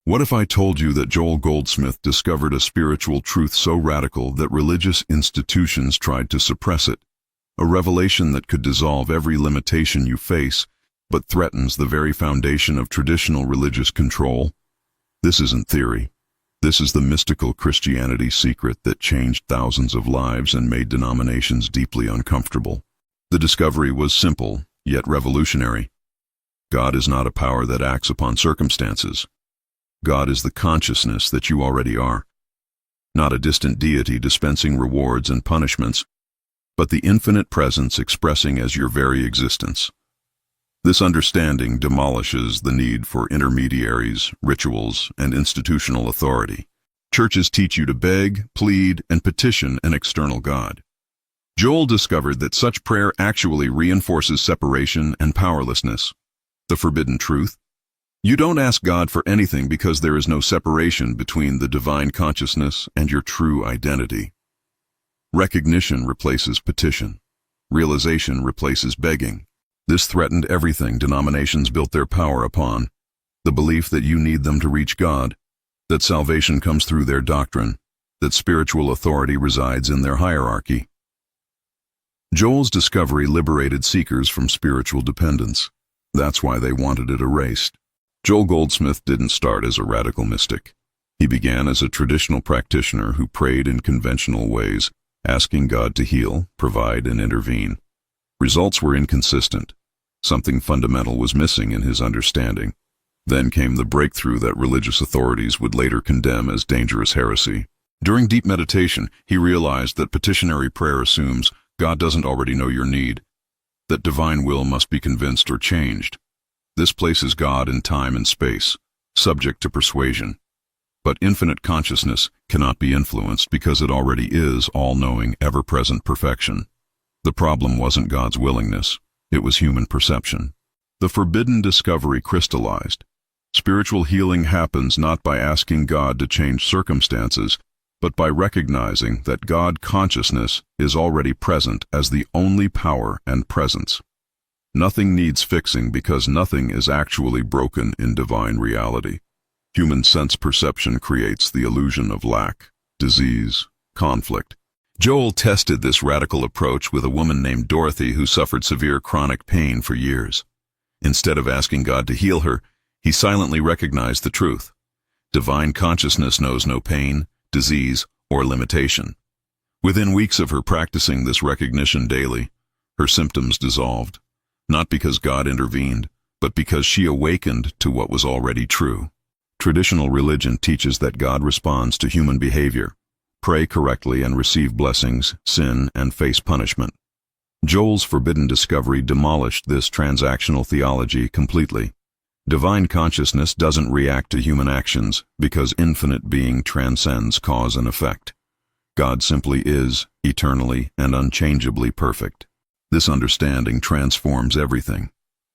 What if I told you that Joel Goldsmith discovered a spiritual truth so radical that religious institutions tried to suppress it? A revelation that could dissolve every limitation you face, but threatens the very foundation of traditional religious control? This isn't theory. This is the mystical Christianity secret that changed thousands of lives and made denominations deeply uncomfortable. The discovery was simple, yet revolutionary. God is not a power that acts upon circumstances. God is the consciousness that you already are. Not a distant deity dispensing rewards and punishments, but the infinite presence expressing as your very existence. This understanding demolishes the need for intermediaries, rituals, and institutional authority. Churches teach you to beg, plead, and petition an external God. Joel discovered that such prayer actually reinforces separation and powerlessness. The forbidden truth: you don't ask God for anything because there is no separation between the divine consciousness and your true identity. Recognition replaces petition. Realization replaces begging. This threatened everything denominations built their power upon: the belief that you need them to reach God, that salvation comes through their doctrine, that spiritual authority resides in their hierarchy. Joel's discovery liberated seekers from spiritual dependence. That's why they wanted it erased. Joel Goldsmith didn't start as a radical mystic. He began as a traditional practitioner who prayed in conventional ways, asking God to heal, provide, and intervene. Results were inconsistent. Something fundamental was missing in his understanding. Then came the breakthrough that religious authorities would later condemn as dangerous heresy. During deep meditation, he realized that petitionary prayer assumes God doesn't already know your need, that divine will must be convinced or changed. This places God in time and space, subject to persuasion. But infinite consciousness cannot be influenced because it already is all-knowing, ever-present perfection. The problem wasn't God's willingness, it was human perception. The forbidden discovery crystallized. Spiritual healing happens not by asking God to change circumstances, but by recognizing that God consciousness is already present as the only power and presence. Nothing needs fixing because nothing is actually broken in divine reality. Human sense perception creates the illusion of lack, disease, conflict. Joel tested this radical approach with a woman named Dorothy who suffered severe chronic pain for years. Instead of asking God to heal her, he silently recognized the truth. Divine consciousness knows no pain, disease, or limitation. Within weeks of her practicing this recognition daily, her symptoms dissolved, not because God intervened, but because she awakened to what was already true. Traditional religion teaches that God responds to human behavior. Pray correctly and receive blessings, sin and face punishment. Joel's forbidden discovery demolished this transactional theology completely. Divine consciousness doesn't react to human actions because infinite being transcends cause and effect. God simply is, eternally and unchangeably perfect. This understanding transforms everything.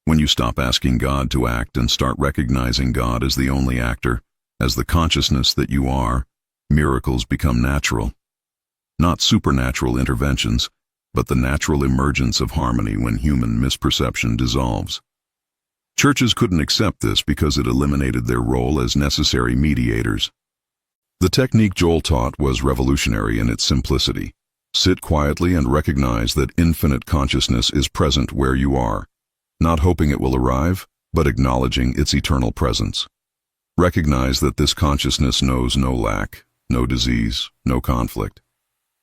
When you stop asking God to act and start recognizing God as the only actor, as the consciousness that you are, miracles become natural. Not supernatural interventions, but the natural emergence of harmony when human misperception dissolves. Churches couldn't accept this because it eliminated their role as necessary mediators. The technique Joel taught was revolutionary in its simplicity. Sit quietly and recognize that infinite consciousness is present where you are, not hoping it will arrive, but acknowledging its eternal presence. Recognize that this consciousness knows no lack, no disease, no conflict.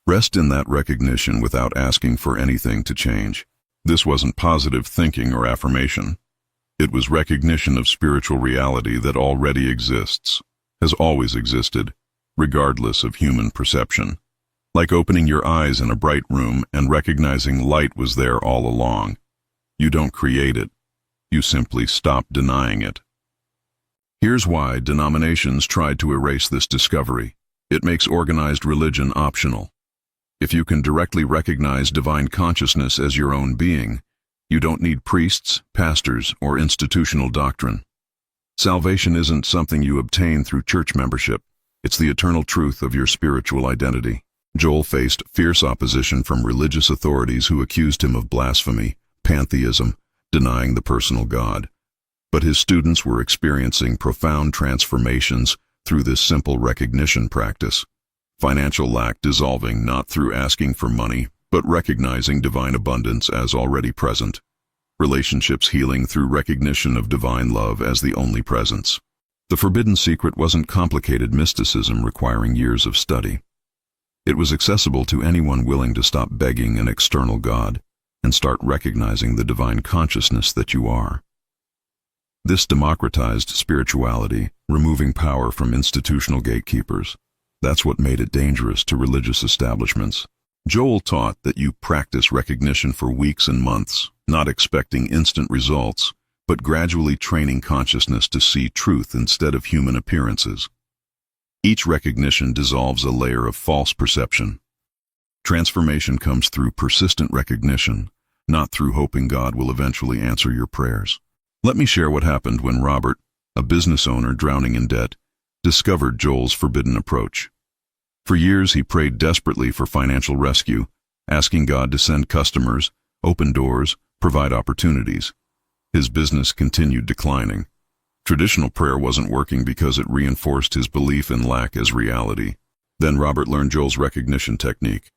Rest in that recognition without asking for anything to change. This wasn't positive thinking or affirmation. It was recognition of spiritual reality that already exists, has always existed, regardless of human perception. Like opening your eyes in a bright room and recognizing light was there all along. You don't create it. You simply stop denying it. Here's why denominations tried to erase this discovery. It makes organized religion optional. If you can directly recognize divine consciousness as your own being, you don't need priests, pastors, or institutional doctrine. Salvation isn't something you obtain through church membership. It's the eternal truth of your spiritual identity. Joel faced fierce opposition from religious authorities who accused him of blasphemy, pantheism, denying the personal God. But his students were experiencing profound transformations through this simple recognition practice. Financial lack dissolving not through asking for money, but recognizing divine abundance as already present. Relationships healing through recognition of divine love as the only presence. The forbidden secret wasn't complicated mysticism requiring years of study. It was accessible to anyone willing to stop begging an external God and start recognizing the divine consciousness that you are. This democratized spirituality, removing power from institutional gatekeepers. That's what made it dangerous to religious establishments. Joel taught that you practice recognition for weeks and months, not expecting instant results, but gradually training consciousness to see truth instead of human appearances. Each recognition dissolves a layer of false perception. Transformation comes through persistent recognition, not through hoping God will eventually answer your prayers. Let me share what happened when Robert, a business owner drowning in debt, discovered Joel's forbidden approach. For years he prayed desperately for financial rescue, asking God to send customers, open doors, provide opportunities. His business continued declining. Traditional prayer wasn't working because it reinforced his belief in lack as reality. Then Robert learned Joel's recognition technique.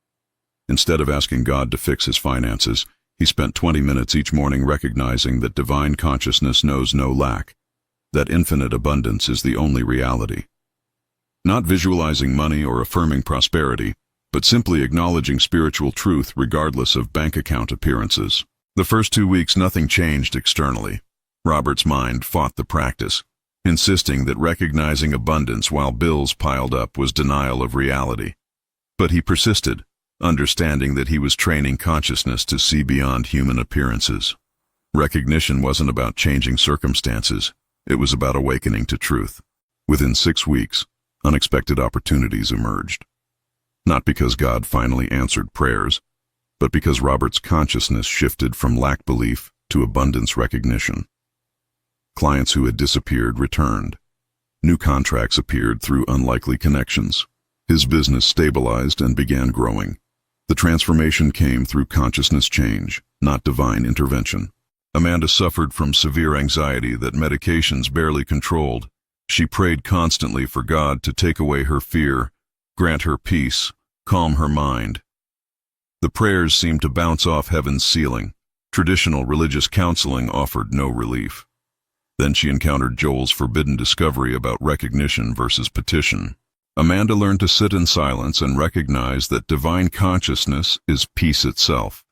Instead of asking God to fix his finances, he spent 20 minutes each morning recognizing that divine consciousness knows no lack, that infinite abundance is the only reality. Not visualizing money or affirming prosperity, but simply acknowledging spiritual truth regardless of bank account appearances. The first 2 weeks nothing changed externally. Robert's mind fought the practice, insisting that recognizing abundance while bills piled up was denial of reality. But he persisted, understanding that he was training consciousness to see beyond human appearances. Recognition wasn't about changing circumstances, it was about awakening to truth. Within 6 weeks, unexpected opportunities emerged. Not because God finally answered prayers, but because Robert's consciousness shifted from lack belief to abundance recognition. Clients who had disappeared returned. New contracts appeared through unlikely connections. His business stabilized and began growing. The transformation came through consciousness change, not divine intervention. Amanda suffered from severe anxiety that medications barely controlled. She prayed constantly for God to take away her fear, grant her peace, calm her mind. The prayers seemed to bounce off heaven's ceiling. Traditional religious counseling offered no relief. Then she encountered Joel's forbidden discovery about recognition versus petition. Amanda learned to sit in silence and recognize that divine consciousness is peace itself,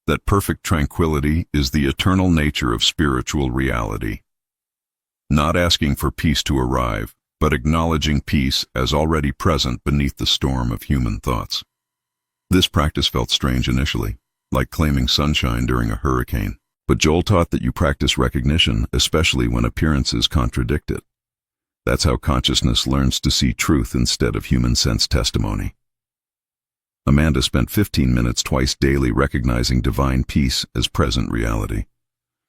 that perfect tranquility is the eternal nature of spiritual reality. Not asking for peace to arrive, but acknowledging peace as already present beneath the storm of human thoughts. This practice felt strange initially, like claiming sunshine during a hurricane. But Joel taught that you practice recognition, especially when appearances contradict it. That's how consciousness learns to see truth instead of human sense testimony. Amanda spent 15 minutes twice daily recognizing divine peace as present reality,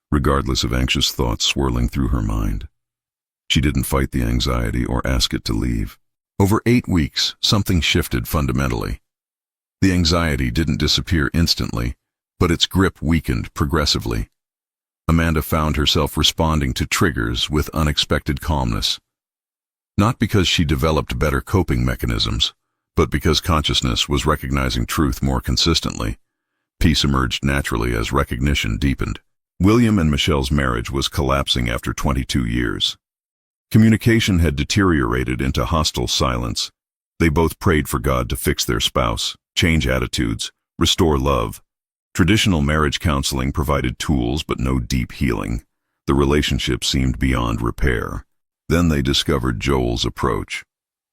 regardless of anxious thoughts swirling through her mind. She didn't fight the anxiety or ask it to leave. Over 8 weeks, something shifted fundamentally. The anxiety didn't disappear instantly, but its grip weakened progressively. Amanda found herself responding to triggers with unexpected calmness. Not because she developed better coping mechanisms, but because consciousness was recognizing truth more consistently. Peace emerged naturally as recognition deepened. William and Michelle's marriage was collapsing after 22 years. Communication had deteriorated into hostile silence. They both prayed for God to fix their spouse, change attitudes, restore love. Traditional marriage counseling provided tools but no deep healing. The relationship seemed beyond repair. Then they discovered Joel's approach.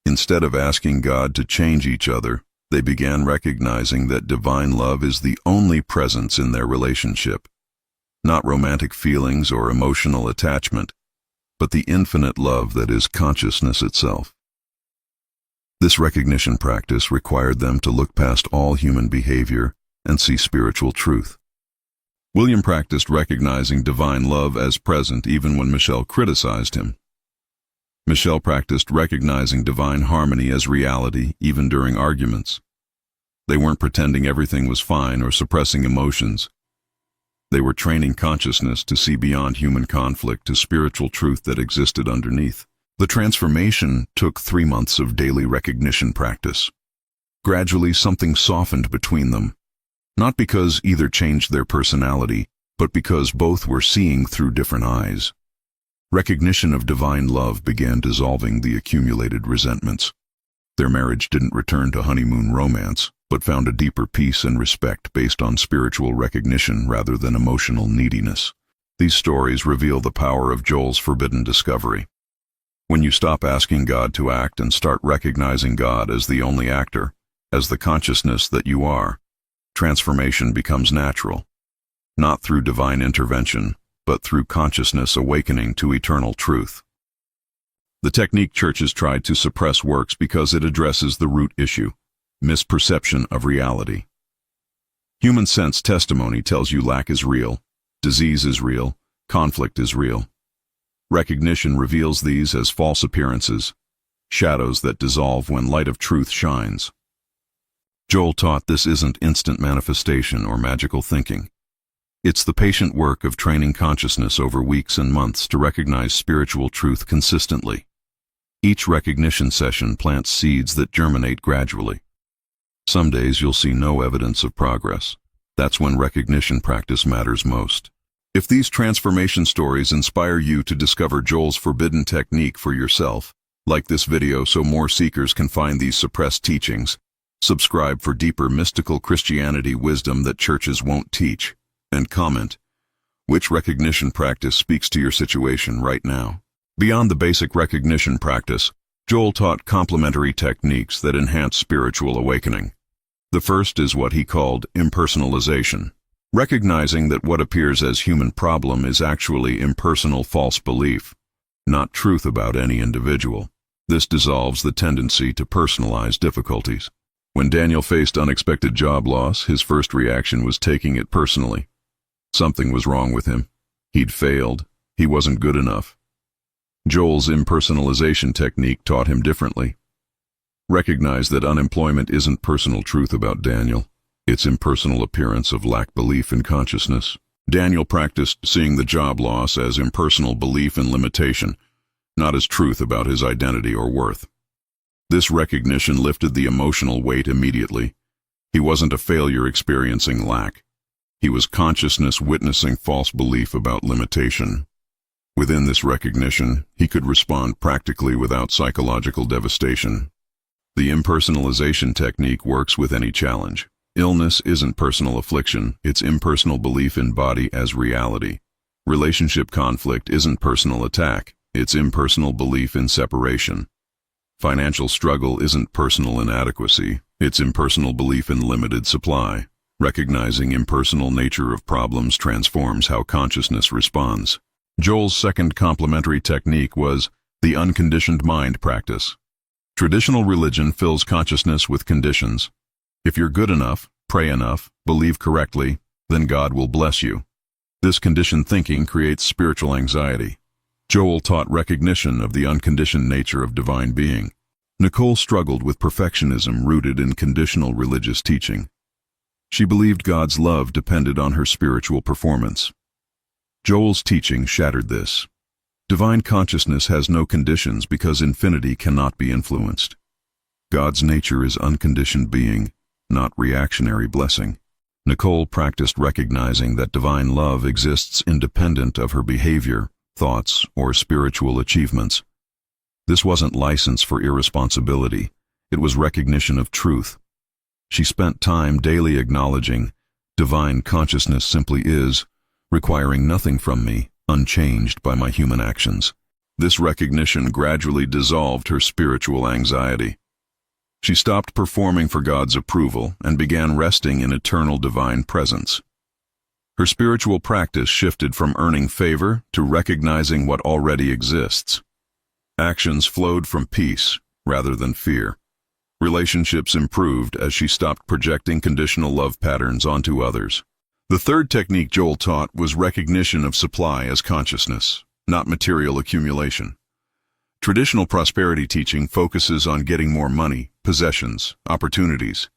Instead of asking God to change each other, they began recognizing that divine love is the only presence in their relationship. Not romantic feelings or emotional attachment, but the infinite love that is consciousness itself. This recognition practice required them to look past all human behavior and see spiritual truth. William practiced recognizing divine love as present even when Michelle criticized him. Michelle practiced recognizing divine harmony as reality even during arguments. They weren't pretending everything was fine or suppressing emotions. They were training consciousness to see beyond human conflict to spiritual truth that existed underneath. The transformation took 3 months of daily recognition practice. Gradually, something softened between them, not because either changed their personality, but because both were seeing through different eyes. Recognition of divine love began dissolving the accumulated resentments. Their marriage didn't return to honeymoon romance, but found a deeper peace and respect based on spiritual recognition rather than emotional neediness. These stories reveal the power of Joel's forbidden discovery. When you stop asking God to act and start recognizing God as the only actor, as the consciousness that you are, transformation becomes natural, not through divine intervention, but through consciousness awakening to eternal truth. The technique churches tried to suppress works because it addresses the root issue, misperception of reality. Human sense testimony tells you lack is real, disease is real, conflict is real. Recognition reveals these as false appearances, shadows that dissolve when light of truth shines. Joel taught this isn't instant manifestation or magical thinking. It's the patient work of training consciousness over weeks and months to recognize spiritual truth consistently. Each recognition session plants seeds that germinate gradually. Some days you'll see no evidence of progress. That's when recognition practice matters most. If these transformation stories inspire you to discover Joel's forbidden technique for yourself, like this video so more seekers can find these suppressed teachings, subscribe for deeper mystical Christianity wisdom that churches won't teach, and comment, which recognition practice speaks to your situation right now? Beyond the basic recognition practice, Joel taught complementary techniques that enhance spiritual awakening. The first is what he called impersonalization, recognizing that what appears as human problem is actually impersonal false belief, not truth about any individual. This dissolves the tendency to personalize difficulties. When Daniel faced unexpected job loss, his first reaction was taking it personally. Something was wrong with him. He'd failed. He wasn't good enough. Joel's impersonalization technique taught him differently. Recognize that unemployment isn't personal truth about Daniel. It's impersonal appearance of lack belief in consciousness. Daniel practiced seeing the job loss as impersonal belief in limitation, not as truth about his identity or worth. This recognition lifted the emotional weight immediately. He wasn't a failure experiencing lack. He was consciousness witnessing false belief about limitation. Within this recognition, he could respond practically without psychological devastation. The impersonalization technique works with any challenge. Illness isn't personal affliction, it's impersonal belief in body as reality. Relationship conflict isn't personal attack, it's impersonal belief in separation. Financial struggle isn't personal inadequacy, it's impersonal belief in limited supply. Recognizing impersonal nature of problems transforms how consciousness responds. Joel's second complementary technique was the unconditioned mind practice. Traditional religion fills consciousness with conditions. If you're good enough, pray enough, believe correctly, then God will bless you. This conditioned thinking creates spiritual anxiety. Joel taught recognition of the unconditioned nature of divine being. Nicole struggled with perfectionism rooted in conditional religious teaching. She believed God's love depended on her spiritual performance. Joel's teaching shattered this. Divine consciousness has no conditions because infinity cannot be influenced. God's nature is unconditioned being, not reactionary blessing. Nicole practiced recognizing that divine love exists independent of her behavior, thoughts, or spiritual achievements. This wasn't license for irresponsibility, it was recognition of truth. She spent time daily acknowledging, divine consciousness simply is, requiring nothing from me, unchanged by my human actions. This recognition gradually dissolved her spiritual anxiety. She stopped performing for God's approval and began resting in eternal divine presence. Her spiritual practice shifted from earning favor to recognizing what already exists. Actions flowed from peace rather than fear. Relationships improved as she stopped projecting conditional love patterns onto others. The third technique Joel taught was recognition of supply as consciousness, not material accumulation. Traditional prosperity teaching focuses on getting more money, possessions, opportunities.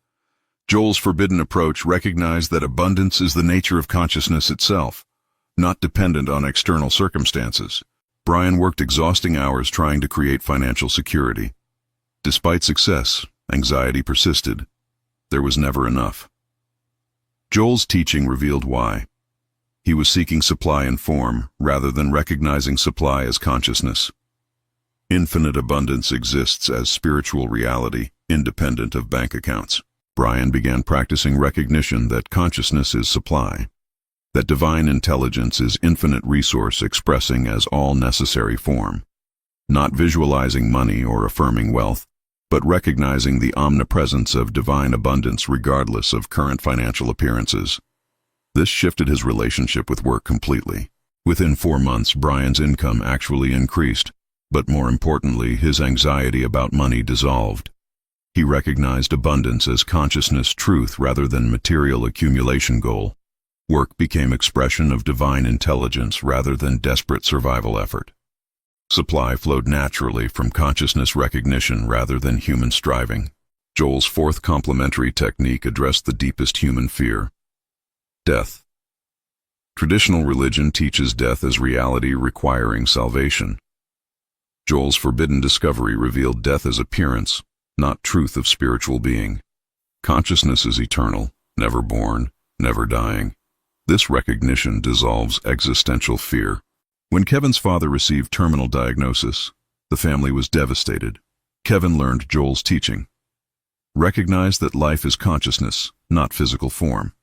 Joel's forbidden approach recognized that abundance is the nature of consciousness itself, not dependent on external circumstances. Brian worked exhausting hours trying to create financial security. Despite success, anxiety persisted. There was never enough. Joel's teaching revealed why. He was seeking supply in form rather than recognizing supply as consciousness. Infinite abundance exists as spiritual reality, independent of bank accounts. Brian began practicing recognition that consciousness is supply, that divine intelligence is infinite resource expressing as all necessary form, not visualizing money or affirming wealth, but recognizing the omnipresence of divine abundance regardless of current financial appearances. This shifted his relationship with work completely. Within 4 months, Brian's income actually increased, but more importantly, his anxiety about money dissolved. He recognized abundance as consciousness truth rather than material accumulation goal. Work became expression of divine intelligence rather than desperate survival effort. Supply flowed naturally from consciousness recognition rather than human striving. Joel's fourth complementary technique addressed the deepest human fear: death. Traditional religion teaches death as reality requiring salvation. Joel's forbidden discovery revealed death as appearance, not truth of spiritual being. Consciousness is eternal, never born, never dying. This recognition dissolves existential fear. When Kevin's father received terminal diagnosis, the family was devastated. Kevin learned Joel's teaching. Recognize that life is consciousness, not physical form.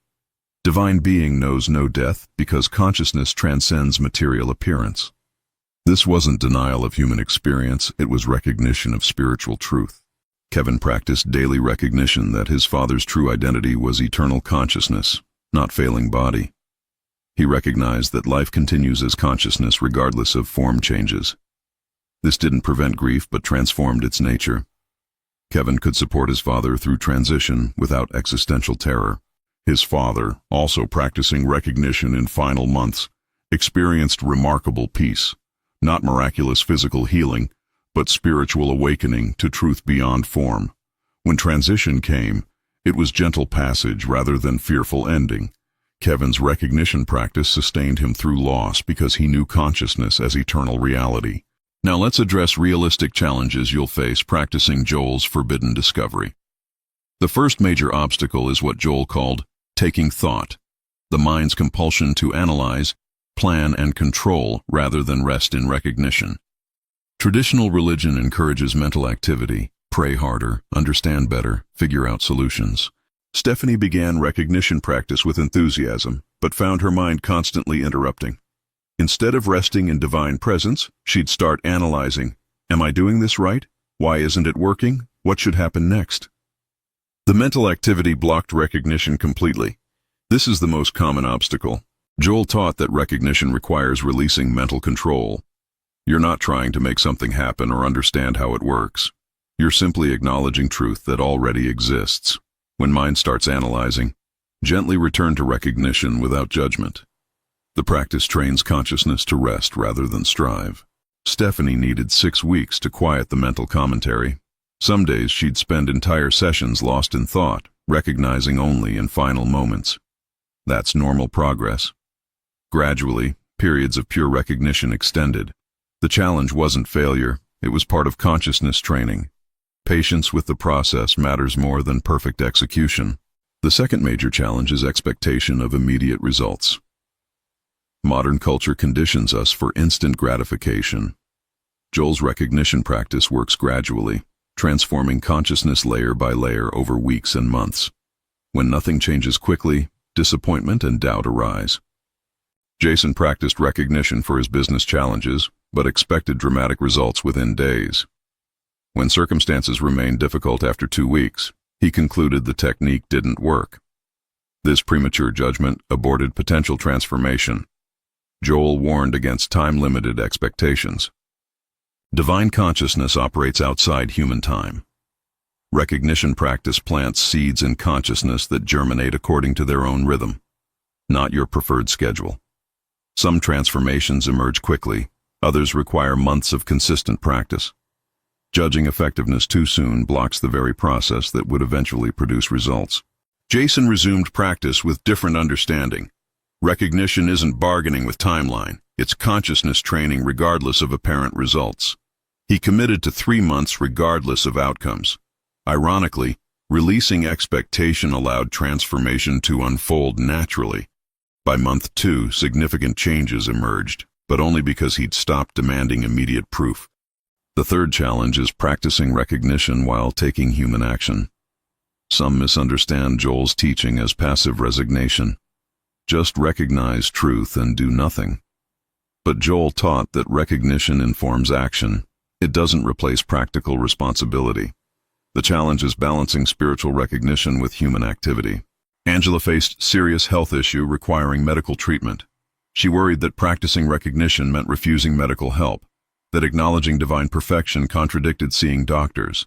Divine being knows no death because consciousness transcends material appearance. This wasn't denial of human experience, it was recognition of spiritual truth. Kevin practiced daily recognition that his father's true identity was eternal consciousness, not failing body. He recognized that life continues as consciousness regardless of form changes. This didn't prevent grief but transformed its nature. Kevin could support his father through transition without existential terror. His father, also practicing recognition in final months, experienced remarkable peace, not miraculous physical healing, but spiritual awakening to truth beyond form. When transition came, it was gentle passage rather than fearful ending. Kevin's recognition practice sustained him through loss because he knew consciousness as eternal reality. Now let's address realistic challenges you'll face practicing Joel's forbidden discovery. The first major obstacle is what Joel called taking thought, the mind's compulsion to analyze, plan, and control rather than rest in recognition. Traditional religion encourages mental activity: pray harder, understand better, figure out solutions. Stephanie began recognition practice with enthusiasm, but found her mind constantly interrupting. Instead of resting in divine presence, she'd start analyzing: am I doing this right? Why isn't it working? What should happen next? The mental activity blocked recognition completely. This is the most common obstacle. Joel taught that recognition requires releasing mental control. You're not trying to make something happen or understand how it works. You're simply acknowledging truth that already exists. When mind starts analyzing, gently return to recognition without judgment. The practice trains consciousness to rest rather than strive. Stephanie needed 6 weeks to quiet the mental commentary. Some days she'd spend entire sessions lost in thought, recognizing only in final moments. That's normal progress. Gradually, periods of pure recognition extended. The challenge wasn't failure, it was part of consciousness training. Patience with the process matters more than perfect execution. The second major challenge is expectation of immediate results. Modern culture conditions us for instant gratification. Joel's recognition practice works gradually, transforming consciousness layer by layer over weeks and months. When nothing changes quickly, disappointment and doubt arise. Jason practiced recognition for his business challenges, but expected dramatic results within days. When circumstances remained difficult after 2 weeks, he concluded the technique didn't work. This premature judgment aborted potential transformation. Joel warned against time-limited expectations. Divine consciousness operates outside human time. Recognition practice plants seeds in consciousness that germinate according to their own rhythm, not your preferred schedule. Some transformations emerge quickly, others require months of consistent practice. Judging effectiveness too soon blocks the very process that would eventually produce results. Jason resumed practice with different understanding. Recognition isn't bargaining with timeline, it's consciousness training regardless of apparent results. He committed to 3 months regardless of outcomes. Ironically, releasing expectation allowed transformation to unfold naturally. By month 2, significant changes emerged, but only because he'd stopped demanding immediate proof. The third challenge is practicing recognition while taking human action. Some misunderstand Joel's teaching as passive resignation. Just recognize truth and do nothing. But Joel taught that recognition informs action. It doesn't replace practical responsibility. The challenge is balancing spiritual recognition with human activity. Angela faced serious health issue requiring medical treatment. She worried that practicing recognition meant refusing medical help, that acknowledging divine perfection contradicted seeing doctors.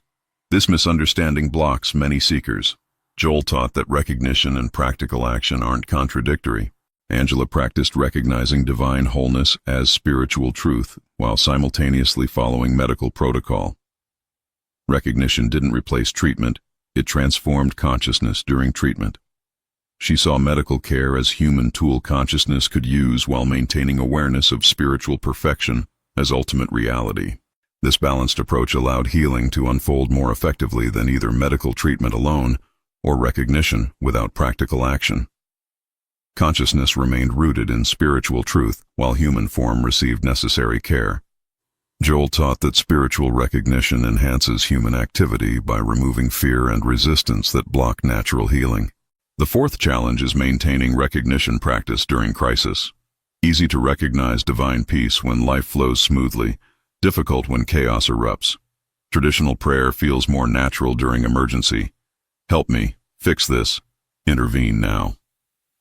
This misunderstanding blocks many seekers. Joel taught that recognition and practical action aren't contradictory. Angela practiced recognizing divine wholeness as spiritual truth while simultaneously following medical protocol. Recognition didn't replace treatment, it transformed consciousness during treatment. She saw medical care as human tool consciousness could use while maintaining awareness of spiritual perfection as ultimate reality. This balanced approach allowed healing to unfold more effectively than either medical treatment alone or recognition without practical action. Consciousness remained rooted in spiritual truth while human form received necessary care. Joel taught that spiritual recognition enhances human activity by removing fear and resistance that block natural healing. The fourth challenge is maintaining recognition practice during crisis. Easy to recognize divine peace when life flows smoothly, difficult when chaos erupts. Traditional prayer feels more natural during emergency. Help me, fix this, intervene now.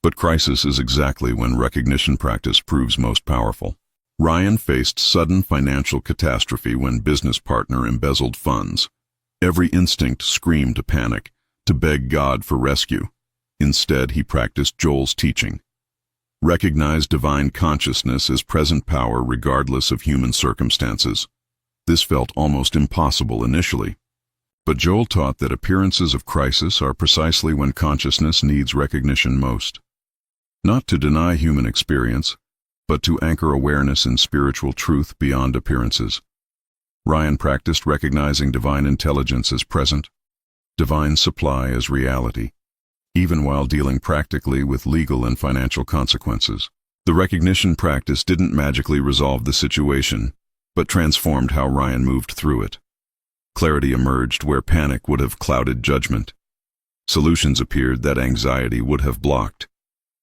But crisis is exactly when recognition practice proves most powerful. Ryan faced sudden financial catastrophe when business partner embezzled funds. Every instinct screamed to panic, to beg God for rescue. Instead, he practiced Joel's teaching. Recognize divine consciousness as present power regardless of human circumstances. This felt almost impossible initially. But Joel taught that appearances of crisis are precisely when consciousness needs recognition most. Not to deny human experience, but to anchor awareness in spiritual truth beyond appearances. Ryan practiced recognizing divine intelligence as present, divine supply as reality, even while dealing practically with legal and financial consequences. The recognition practice didn't magically resolve the situation, but transformed how Ryan moved through it. Clarity emerged where panic would have clouded judgment. Solutions appeared that anxiety would have blocked.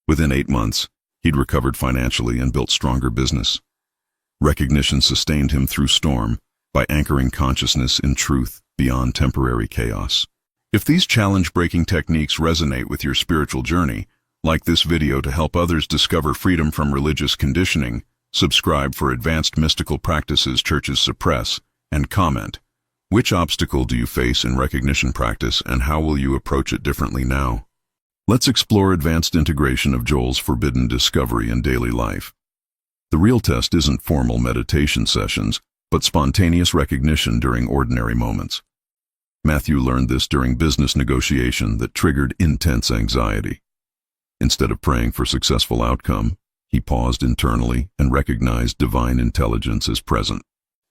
Within 8 months, he'd recovered financially and built stronger business. Recognition sustained him through storm by anchoring consciousness in truth beyond temporary chaos. If these challenge-breaking techniques resonate with your spiritual journey, like this video to help others discover freedom from religious conditioning, subscribe for advanced mystical practices churches suppress, and comment. Which obstacle do you face in recognition practice and how will you approach it differently now? Let's explore advanced integration of Joel's forbidden discovery in daily life. The real test isn't formal meditation sessions, but spontaneous recognition during ordinary moments. Matthew learned this during business negotiation that triggered intense anxiety. Instead of praying for successful outcome, he paused internally and recognized divine intelligence as present.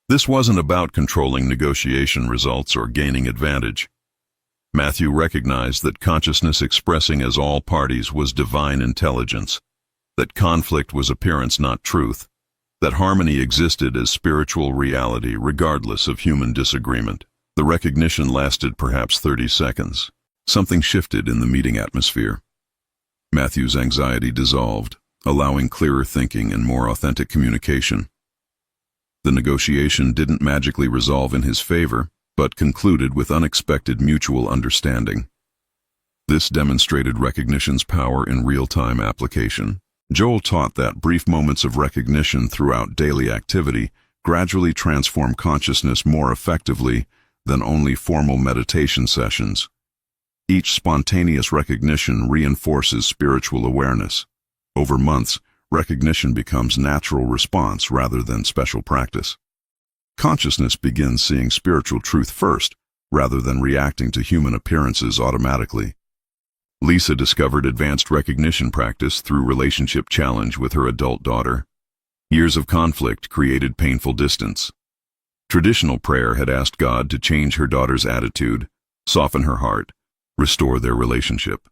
This wasn't about controlling negotiation results or gaining advantage. Matthew recognized that consciousness expressing as all parties was divine intelligence, that conflict was appearance not truth, that harmony existed as spiritual reality regardless of human disagreement. The recognition lasted perhaps 30 seconds. Something shifted in the meeting atmosphere. Matthew's anxiety dissolved, allowing clearer thinking and more authentic communication. The negotiation didn't magically resolve in his favor, but concluded with unexpected mutual understanding. This demonstrated recognition's power in real-time application. Joel taught that brief moments of recognition throughout daily activity gradually transform consciousness more effectively than only formal meditation sessions. Each spontaneous recognition reinforces spiritual awareness. Over months, recognition becomes natural response rather than special practice. Consciousness begins seeing spiritual truth first, rather than reacting to human appearances automatically. Lisa discovered advanced recognition practice through relationship challenge with her adult daughter. Years of conflict created painful distance. Traditional prayer had asked God to change her daughter's attitude, soften her heart, restore their relationship.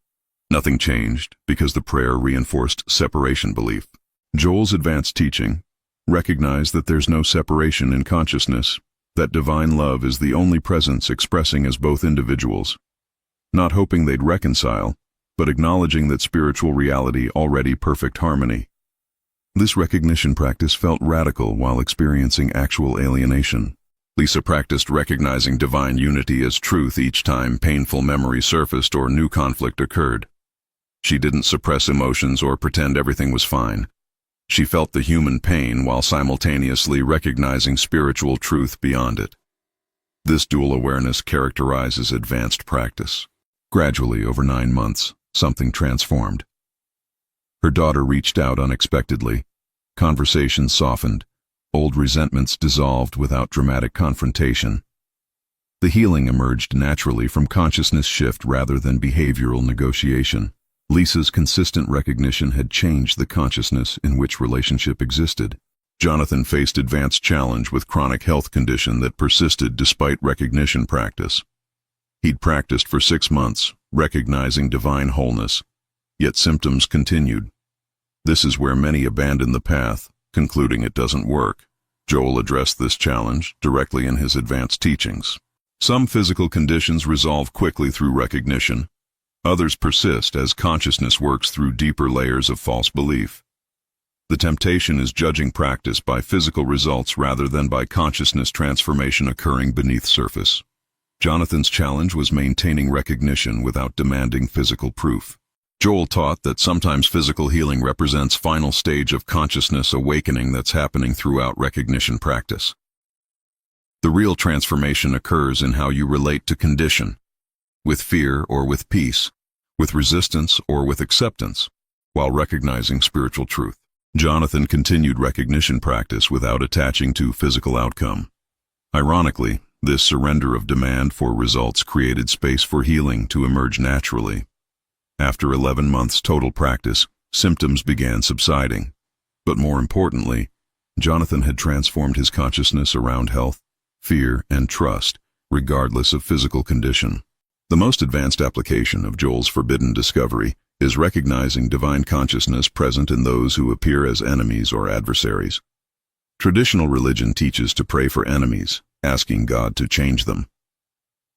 Nothing changed because the prayer reinforced separation belief. Joel's advanced teaching recognized that there's no separation in consciousness, that divine love is the only presence expressing as both individuals, not hoping they'd reconcile, but acknowledging that spiritual reality already perfect harmony. This recognition practice felt radical while experiencing actual alienation. Lisa practiced recognizing divine unity as truth each time painful memory surfaced or new conflict occurred. She didn't suppress emotions or pretend everything was fine. She felt the human pain while simultaneously recognizing spiritual truth beyond it. This dual awareness characterizes advanced practice. Gradually, over 9 months, something transformed. Her daughter reached out unexpectedly. Conversations softened. Old resentments dissolved without dramatic confrontation. The healing emerged naturally from consciousness shift rather than behavioral negotiation. Lisa's consistent recognition had changed the consciousness in which relationship existed. Jonathan faced advanced challenge with chronic health condition that persisted despite recognition practice. He'd practiced for 6 months, recognizing divine wholeness, yet symptoms continued. This is where many abandon the path, concluding it doesn't work. Joel addressed this challenge directly in his advanced teachings. Some physical conditions resolve quickly through recognition. Others persist as consciousness works through deeper layers of false belief. The temptation is judging practice by physical results rather than by consciousness transformation occurring beneath surface. Jonathan's challenge was maintaining recognition without demanding physical proof. Joel taught that sometimes physical healing represents final stage of consciousness awakening that's happening throughout recognition practice. The real transformation occurs in how you relate to condition, with fear or with peace, with resistance or with acceptance, while recognizing spiritual truth. Jonathan continued recognition practice without attaching to physical outcome. Ironically, this surrender of demand for results created space for healing to emerge naturally. After 11 months total practice, symptoms began subsiding. But more importantly, Jonathan had transformed his consciousness around health, fear, and trust, regardless of physical condition. The most advanced application of Joel's forbidden discovery is recognizing divine consciousness present in those who appear as enemies or adversaries. Traditional religion teaches to pray for enemies, asking God to change them.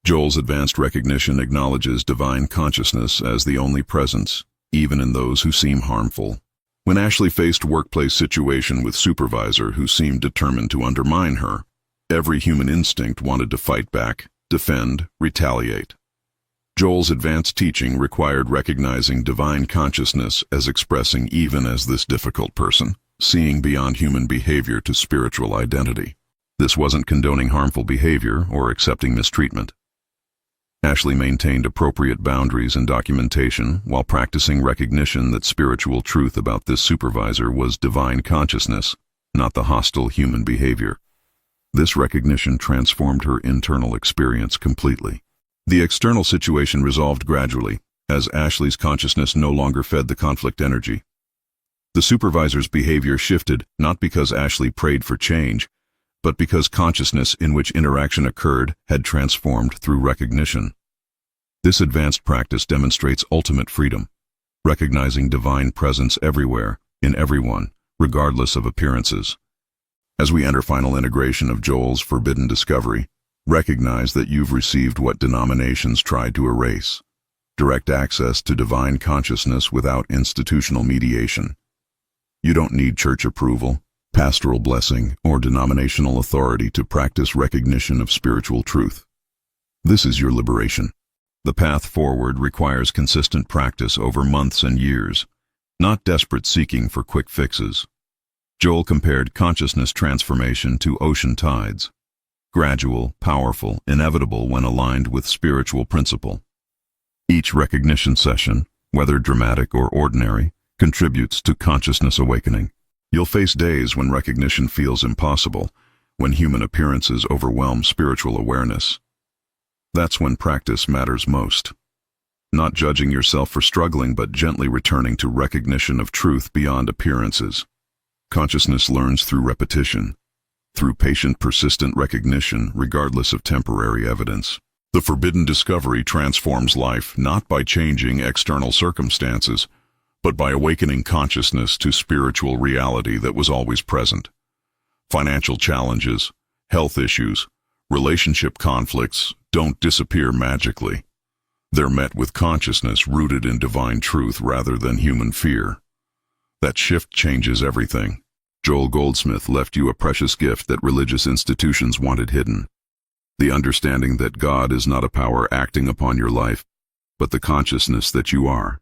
Joel's advanced recognition acknowledges divine consciousness as the only presence, even in those who seem harmful. When Ashley faced a workplace situation with supervisor who seemed determined to undermine her, every human instinct wanted to fight back, defend, retaliate. Joel's advanced teaching required recognizing divine consciousness as expressing even as this difficult person, seeing beyond human behavior to spiritual identity. This wasn't condoning harmful behavior or accepting mistreatment. Ashley maintained appropriate boundaries and documentation while practicing recognition that spiritual truth about this supervisor was divine consciousness, not the hostile human behavior. This recognition transformed her internal experience completely. The external situation resolved gradually, as Ashley's consciousness no longer fed the conflict energy. The supervisor's behavior shifted not because Ashley prayed for change, but because consciousness in which interaction occurred had transformed through recognition. This advanced practice demonstrates ultimate freedom, recognizing divine presence everywhere, in everyone, regardless of appearances. As we enter final integration of Joel's forbidden discovery, recognize that you've received what denominations tried to erase: direct access to divine consciousness without institutional mediation. You don't need church approval, pastoral blessing, or denominational authority to practice recognition of spiritual truth. This is your liberation. The path forward requires consistent practice over months and years, not desperate seeking for quick fixes. Joel compared consciousness transformation to ocean tides: gradual, powerful, inevitable when aligned with spiritual principle. Each recognition session, whether dramatic or ordinary, contributes to consciousness awakening. You'll face days when recognition feels impossible, when human appearances overwhelm spiritual awareness. That's when practice matters most. not judging yourself for struggling but gently returning to recognition of truth beyond appearances. Consciousness learns through repetition, through patient, persistent recognition regardless of temporary evidence. The forbidden discovery transforms life not by changing external circumstances, but by awakening consciousness to spiritual reality that was always present. Financial challenges, health issues, relationship conflicts don't disappear magically. They're met with consciousness rooted in divine truth rather than human fear. That shift changes everything. Joel Goldsmith left you a precious gift that religious institutions wanted hidden. The understanding that God is not a power acting upon your life, but the consciousness that you are.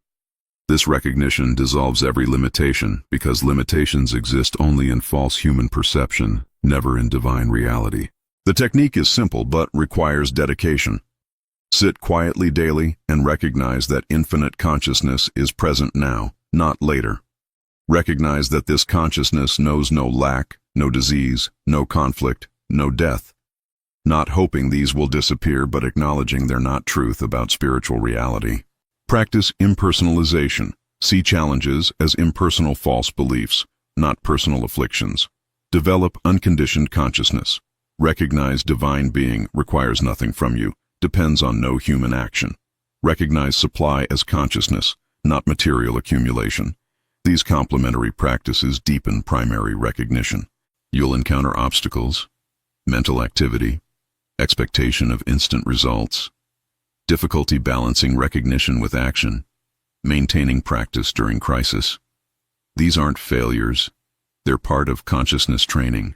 This recognition dissolves every limitation because limitations exist only in false human perception, never in divine reality. The technique is simple but requires dedication. Sit quietly daily and recognize that infinite consciousness is present now, not later. Recognize that this consciousness knows no lack, no disease, no conflict, no death. Not hoping these will disappear, but acknowledging they're not truth about spiritual reality. Practice impersonalization. See challenges as impersonal false beliefs, not personal afflictions. Develop unconditioned consciousness. Recognize divine being requires nothing from you, depends on no human action. Recognize supply as consciousness, not material accumulation. These complementary practices deepen primary recognition. You'll encounter obstacles, mental activity, expectation of instant results, difficulty balancing recognition with action, maintaining practice during crisis. These aren't failures, they're part of consciousness training.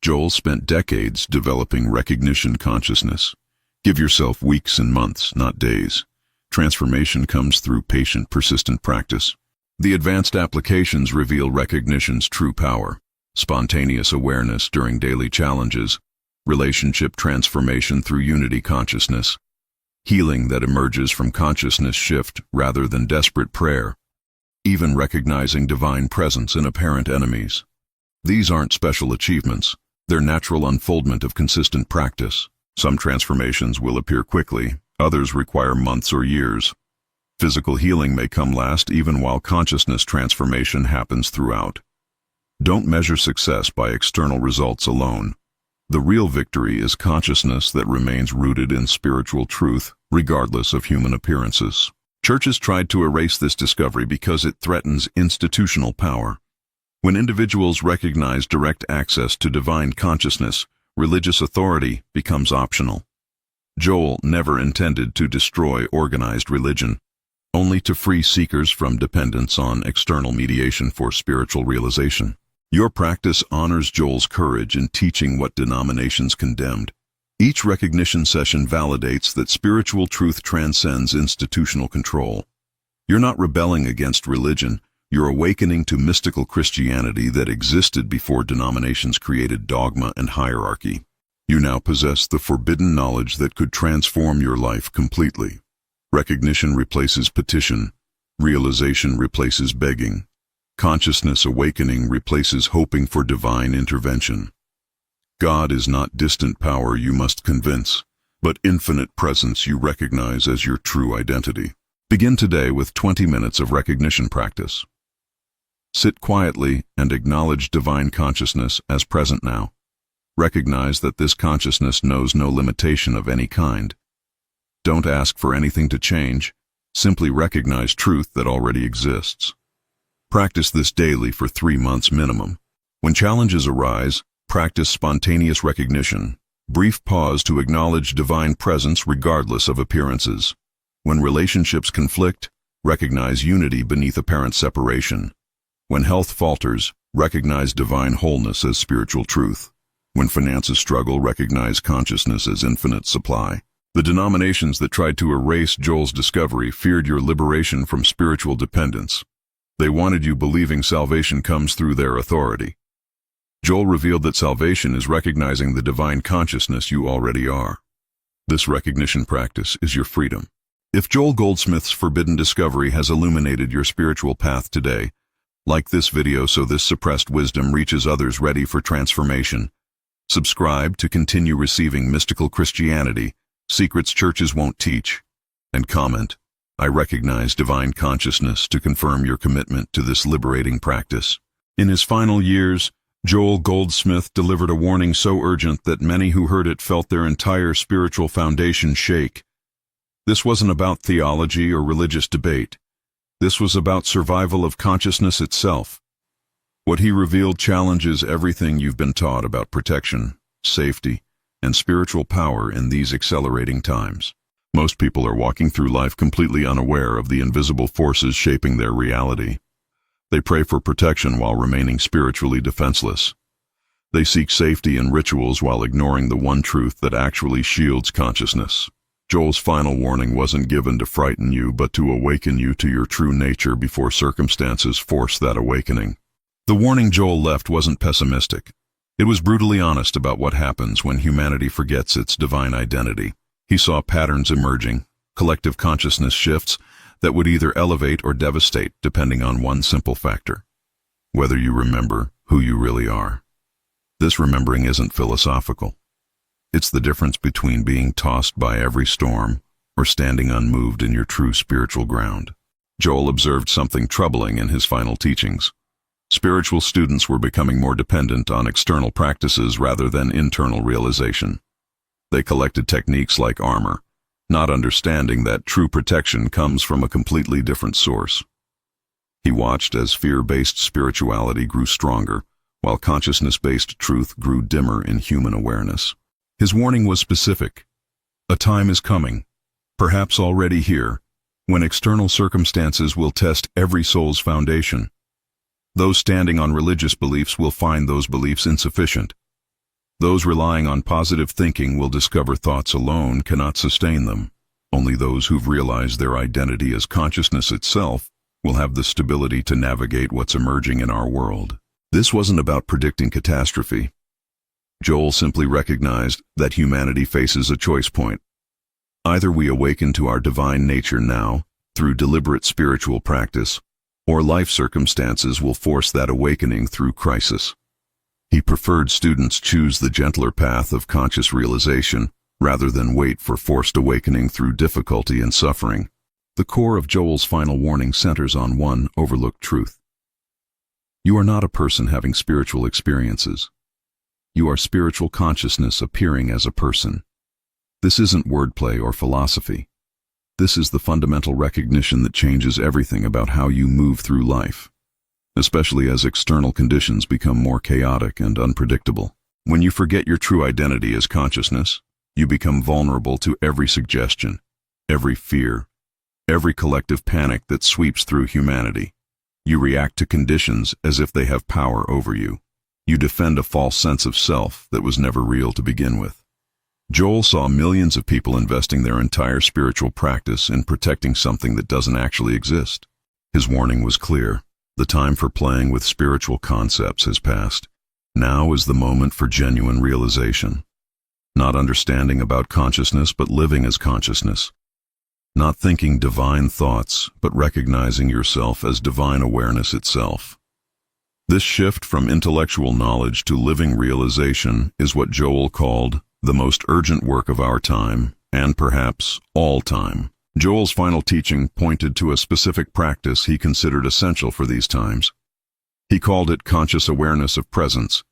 Joel spent decades developing recognition consciousness. Give yourself weeks and months, not days. Transformation comes through patient, persistent practice. The advanced applications reveal recognition's true power, spontaneous awareness during daily challenges, relationship transformation through unity consciousness, healing that emerges from consciousness shift rather than desperate prayer, even recognizing divine presence in apparent enemies. These aren't special achievements, they're natural unfoldment of consistent practice. Some transformations will appear quickly, others require months or years. Physical healing may come last even while consciousness transformation happens throughout. Don't measure success by external results alone. The real victory is consciousness that remains rooted in spiritual truth, regardless of human appearances. Churches tried to erase this discovery because it threatens institutional power. When individuals recognize direct access to divine consciousness, religious authority becomes optional. Joel never intended to destroy organized religion, only to free seekers from dependence on external mediation for spiritual realization. Your practice honors Joel's courage in teaching what denominations condemned. Each recognition session validates that spiritual truth transcends institutional control. You're not rebelling against religion, you're awakening to mystical Christianity that existed before denominations created dogma and hierarchy. You now possess the forbidden knowledge that could transform your life completely. Recognition replaces petition, realization replaces begging. Consciousness awakening replaces hoping for divine intervention. God is not distant power you must convince, but infinite presence you recognize as your true identity. Begin today with 20 minutes of recognition practice. Sit quietly and acknowledge divine consciousness as present now. Recognize that this consciousness knows no limitation of any kind. Don't ask for anything to change, simply recognize truth that already exists. Practice this daily for 3 months minimum. When challenges arise, practice spontaneous recognition. Brief pause to acknowledge divine presence regardless of appearances. When relationships conflict, recognize unity beneath apparent separation. When health falters, recognize divine wholeness as spiritual truth. When finances struggle, recognize consciousness as infinite supply. The denominations that tried to erase Joel's discovery feared your liberation from spiritual dependence. They wanted you believing salvation comes through their authority. Joel revealed that salvation is recognizing the divine consciousness you already are. This recognition practice is your freedom. If Joel Goldsmith's forbidden discovery has illuminated your spiritual path today, like this video so this suppressed wisdom reaches others ready for transformation. Subscribe to continue receiving mystical Christianity, secrets churches won't teach, and comment. I recognize divine consciousness to confirm your commitment to this liberating practice. In his final years, Joel Goldsmith delivered a warning so urgent that many who heard it felt their entire spiritual foundation shake. This wasn't about theology or religious debate. This was about survival of consciousness itself. What he revealed challenges everything you've been taught about protection, safety, and spiritual power in these accelerating times. Most people are walking through life completely unaware of the invisible forces shaping their reality. They pray for protection while remaining spiritually defenseless. They seek safety in rituals while ignoring the one truth that actually shields consciousness. Joel's final warning wasn't given to frighten you, but to awaken you to your true nature before circumstances force that awakening. The warning Joel left wasn't pessimistic. It was brutally honest about what happens when humanity forgets its divine identity. He saw patterns emerging, collective consciousness shifts that would either elevate or devastate depending on one simple factor: whether you remember who you really are. This remembering isn't philosophical. It's the difference between being tossed by every storm or standing unmoved in your true spiritual ground. Joel observed something troubling in his final teachings. Spiritual students were becoming more dependent on external practices rather than internal realization. They collected techniques like armor, not understanding that true protection comes from a completely different source. He watched as fear-based spirituality grew stronger, while consciousness-based truth grew dimmer in human awareness. His warning was specific. A time is coming, perhaps already here, when external circumstances will test every soul's foundation. Those standing on religious beliefs will find those beliefs insufficient. Those relying on positive thinking will discover thoughts alone cannot sustain them. Only those who've realized their identity as consciousness itself will have the stability to navigate what's emerging in our world. This wasn't about predicting catastrophe. Joel simply recognized that humanity faces a choice point. Either we awaken to our divine nature now, through deliberate spiritual practice, or life circumstances will force that awakening through crisis. He preferred students choose the gentler path of conscious realization rather than wait for forced awakening through difficulty and suffering. The core of Joel's final warning centers on one overlooked truth. You are not a person having spiritual experiences. You are spiritual consciousness appearing as a person. This isn't wordplay or philosophy. This is the fundamental recognition that changes everything about how you move through life, especially as external conditions become more chaotic and unpredictable. When you forget your true identity as consciousness, you become vulnerable to every suggestion, every fear, every collective panic that sweeps through humanity. You react to conditions as if they have power over you. You defend a false sense of self that was never real to begin with. Joel saw millions of people investing their entire spiritual practice in protecting something that doesn't actually exist. His warning was clear. The time for playing with spiritual concepts has passed. Now is the moment for genuine realization. Not understanding about consciousness, but living as consciousness. Not thinking divine thoughts, but recognizing yourself as divine awareness itself. This shift from intellectual knowledge to living realization is what Joel called the most urgent work of our time, and perhaps all time. Joel's final teaching pointed to a specific practice he considered essential for these times. He called it conscious awareness of presence,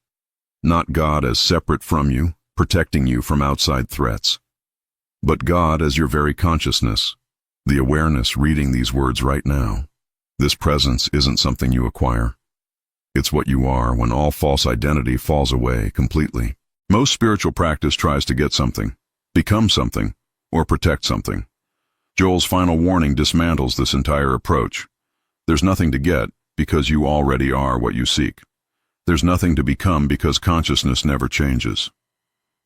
not God as separate from you, protecting you from outside threats, but God as your very consciousness, the awareness reading these words right now. This presence isn't something you acquire. It's what you are when all false identity falls away completely. Most spiritual practice tries to get something, become something, or protect something. Joel's final warning dismantles this entire approach. There's nothing to get because you already are what you seek. There's nothing to become because consciousness never changes.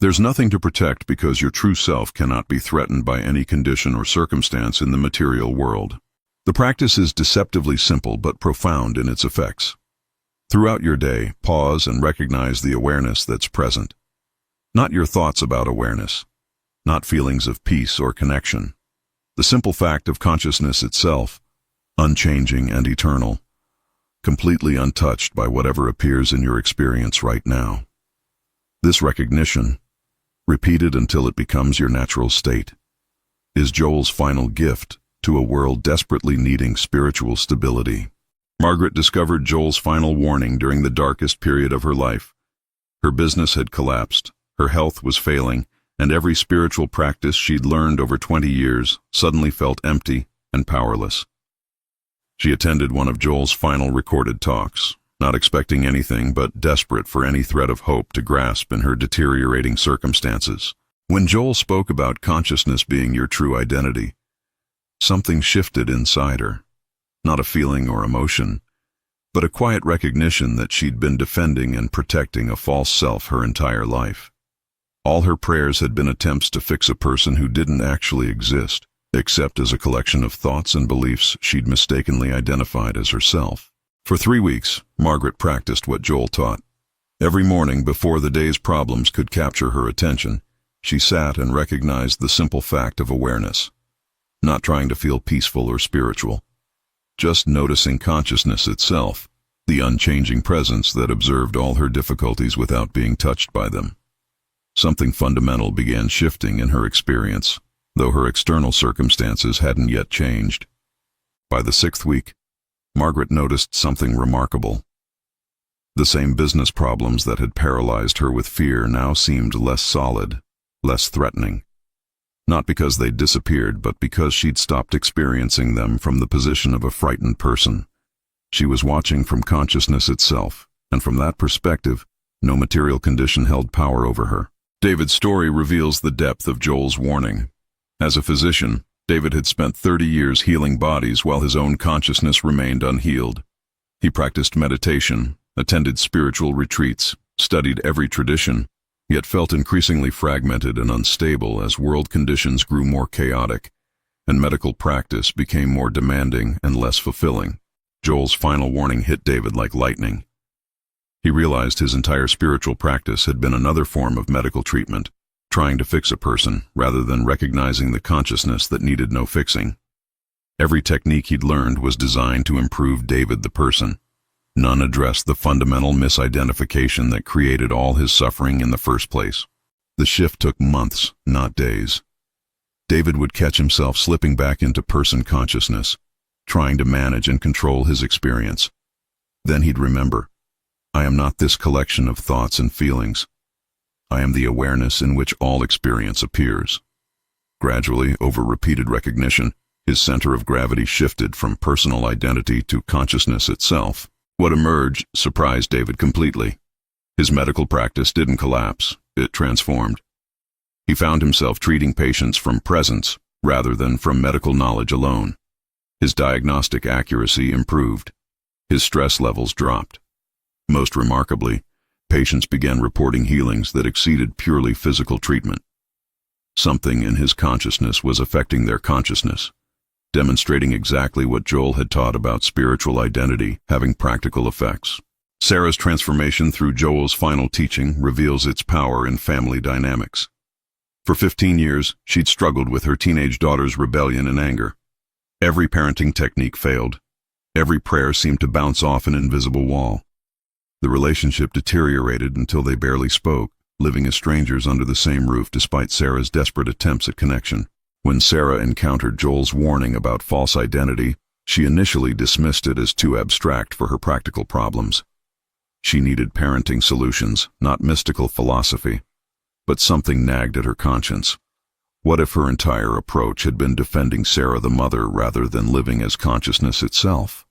There's nothing to protect because your true self cannot be threatened by any condition or circumstance in the material world. The practice is deceptively simple but profound in its effects. Throughout your day, pause and recognize the awareness that's present. Not your thoughts about awareness, not feelings of peace or connection. The simple fact of consciousness itself, unchanging and eternal, completely untouched by whatever appears in your experience right now. This recognition, repeated until it becomes your natural state, is Joel's final gift to a world desperately needing spiritual stability. Margaret discovered Joel's final warning during the darkest period of her life. Her business had collapsed, her health was failing, and every spiritual practice she'd learned over 20 years suddenly felt empty and powerless. She attended one of Joel's final recorded talks, not expecting anything but desperate for any thread of hope to grasp in her deteriorating circumstances. When Joel spoke about consciousness being your true identity, something shifted inside her. Not a feeling or emotion, but a quiet recognition that she'd been defending and protecting a false self her entire life. All her prayers had been attempts to fix a person who didn't actually exist, except as a collection of thoughts and beliefs she'd mistakenly identified as herself. For 3 weeks, Margaret practiced what Joel taught. Every morning, before the day's problems could capture her attention, she sat and recognized the simple fact of awareness, not trying to feel peaceful or spiritual, just noticing consciousness itself, the unchanging presence that observed all her difficulties without being touched by them. Something fundamental began shifting in her experience, though her external circumstances hadn't yet changed. By the 6th week, Margaret noticed something remarkable. The same business problems that had paralyzed her with fear now seemed less solid, less threatening. Not because they'd disappeared, but because she'd stopped experiencing them from the position of a frightened person. She was watching from consciousness itself, and from that perspective, no material condition held power over her. David's story reveals the depth of Joel's warning. As a physician, David had spent 30 years healing bodies while his own consciousness remained unhealed. He practiced meditation, attended spiritual retreats, studied every tradition, yet felt increasingly fragmented and unstable as world conditions grew more chaotic, and medical practice became more demanding and less fulfilling. Joel's final warning hit David like lightning. He realized his entire spiritual practice had been another form of medical treatment, trying to fix a person rather than recognizing the consciousness that needed no fixing. Every technique he'd learned was designed to improve David the person. None addressed the fundamental misidentification that created all his suffering in the first place. The shift took months, not days. David would catch himself slipping back into person consciousness, trying to manage and control his experience. Then he'd remember, I am not this collection of thoughts and feelings. I am the awareness in which all experience appears. Gradually, over repeated recognition, his center of gravity shifted from personal identity to consciousness itself. What emerged surprised David completely. His medical practice didn't collapse, it transformed. He found himself treating patients from presence rather than from medical knowledge alone. His diagnostic accuracy improved. His stress levels dropped. Most remarkably, patients began reporting healings that exceeded purely physical treatment. Something in his consciousness was affecting their consciousness, demonstrating exactly what Joel had taught about spiritual identity having practical effects. Sarah's transformation through Joel's final teaching reveals its power in family dynamics. For 15 years, she'd struggled with her teenage daughter's rebellion and anger. Every parenting technique failed. Every prayer seemed to bounce off an invisible wall. The relationship deteriorated until they barely spoke, living as strangers under the same roof despite Sarah's desperate attempts at connection. When Sarah encountered Joel's warning about false identity, she initially dismissed it as too abstract for her practical problems. She needed parenting solutions, not mystical philosophy. But something nagged at her conscience. What if her entire approach had been defending Sarah the mother rather than living as consciousness itself?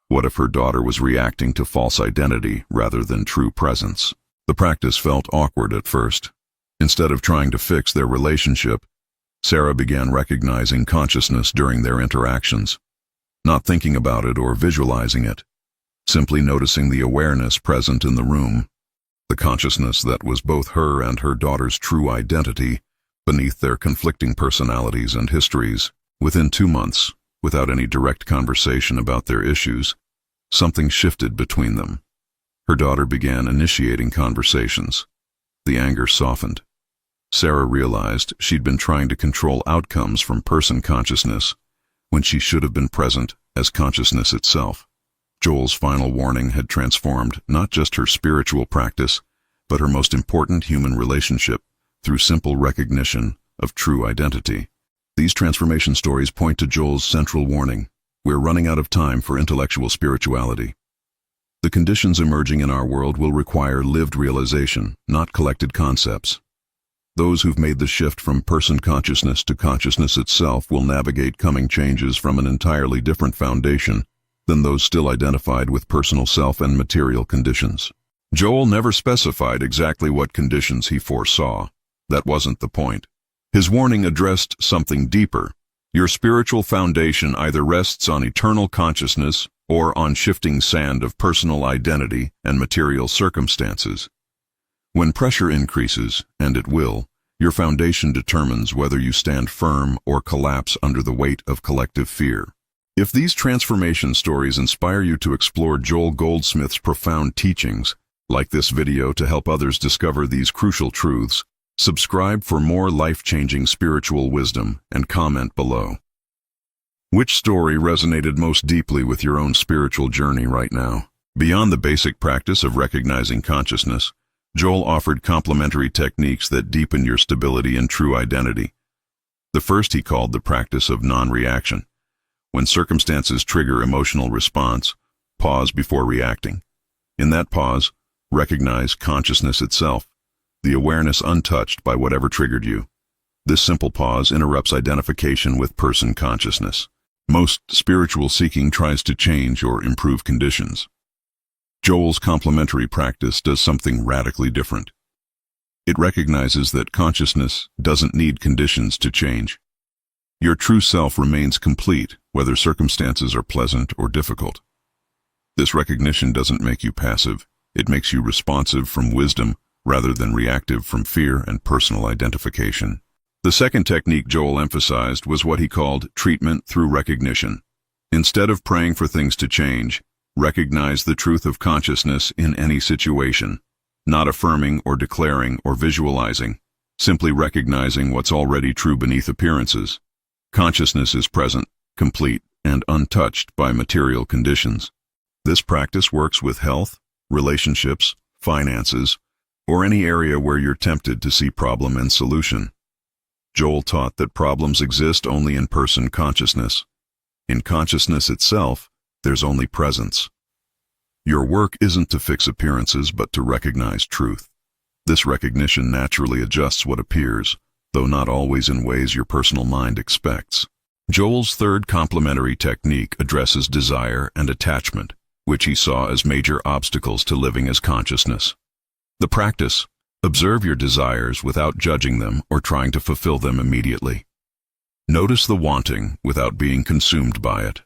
What if her daughter was reacting to false identity rather than true presence? The practice felt awkward at first. Instead of trying to fix their relationship, Sarah began recognizing consciousness during their interactions, not thinking about it or visualizing it, simply noticing the awareness present in the room, the consciousness that was both her and her daughter's true identity beneath their conflicting personalities and histories. Within 2 months, without any direct conversation about their issues, something shifted between them. Her daughter began initiating conversations. The anger softened. Sarah realized she'd been trying to control outcomes from person consciousness when she should have been present as consciousness itself. Joel's final warning had transformed not just her spiritual practice, but her most important human relationship through simple recognition of true identity. These transformation stories point to Joel's central warning: we're running out of time for intellectual spirituality. The conditions emerging in our world will require lived realization, not collected concepts. Those who've made the shift from person consciousness to consciousness itself will navigate coming changes from an entirely different foundation than those still identified with personal self and material conditions. Joel never specified exactly what conditions he foresaw. That wasn't the point. His warning addressed something deeper. Your spiritual foundation either rests on eternal consciousness or on shifting sand of personal identity and material circumstances. When pressure increases, and it will, your foundation determines whether you stand firm or collapse under the weight of collective fear. If these transformation stories inspire you to explore Joel Goldsmith's profound teachings, like this video to help others discover these crucial truths, subscribe for more life-changing spiritual wisdom and comment below. Which story resonated most deeply with your own spiritual journey right now? Beyond the basic practice of recognizing consciousness, Joel offered complementary techniques that deepen your stability and true identity. The first he called the practice of non-reaction. When circumstances trigger emotional response, pause before reacting. In that pause, recognize consciousness itself, the awareness untouched by whatever triggered you. This simple pause interrupts identification with person consciousness. Most spiritual seeking tries to change or improve conditions. Joel's complementary practice does something radically different. It recognizes that consciousness doesn't need conditions to change. Your true self remains complete, whether circumstances are pleasant or difficult. This recognition doesn't make you passive. It makes you responsive from wisdom rather than reactive from fear and personal identification. The second technique Joel emphasized was what he called treatment through recognition. Instead of praying for things to change, recognize the truth of consciousness in any situation, not affirming or declaring or visualizing, simply recognizing what's already true beneath appearances. Consciousness is present, complete, and untouched by material conditions. This practice works with health, relationships, finances, or any area where you're tempted to see problem and solution. Joel taught that problems exist only in person consciousness. In consciousness itself, there's only presence. Your work isn't to fix appearances, but to recognize truth. This recognition naturally adjusts what appears, though not always in ways your personal mind expects. Joel's third complementary technique addresses desire and attachment, which he saw as major obstacles to living as consciousness. The practice: observe your desires without judging them or trying to fulfill them immediately. Notice the wanting without being consumed by it.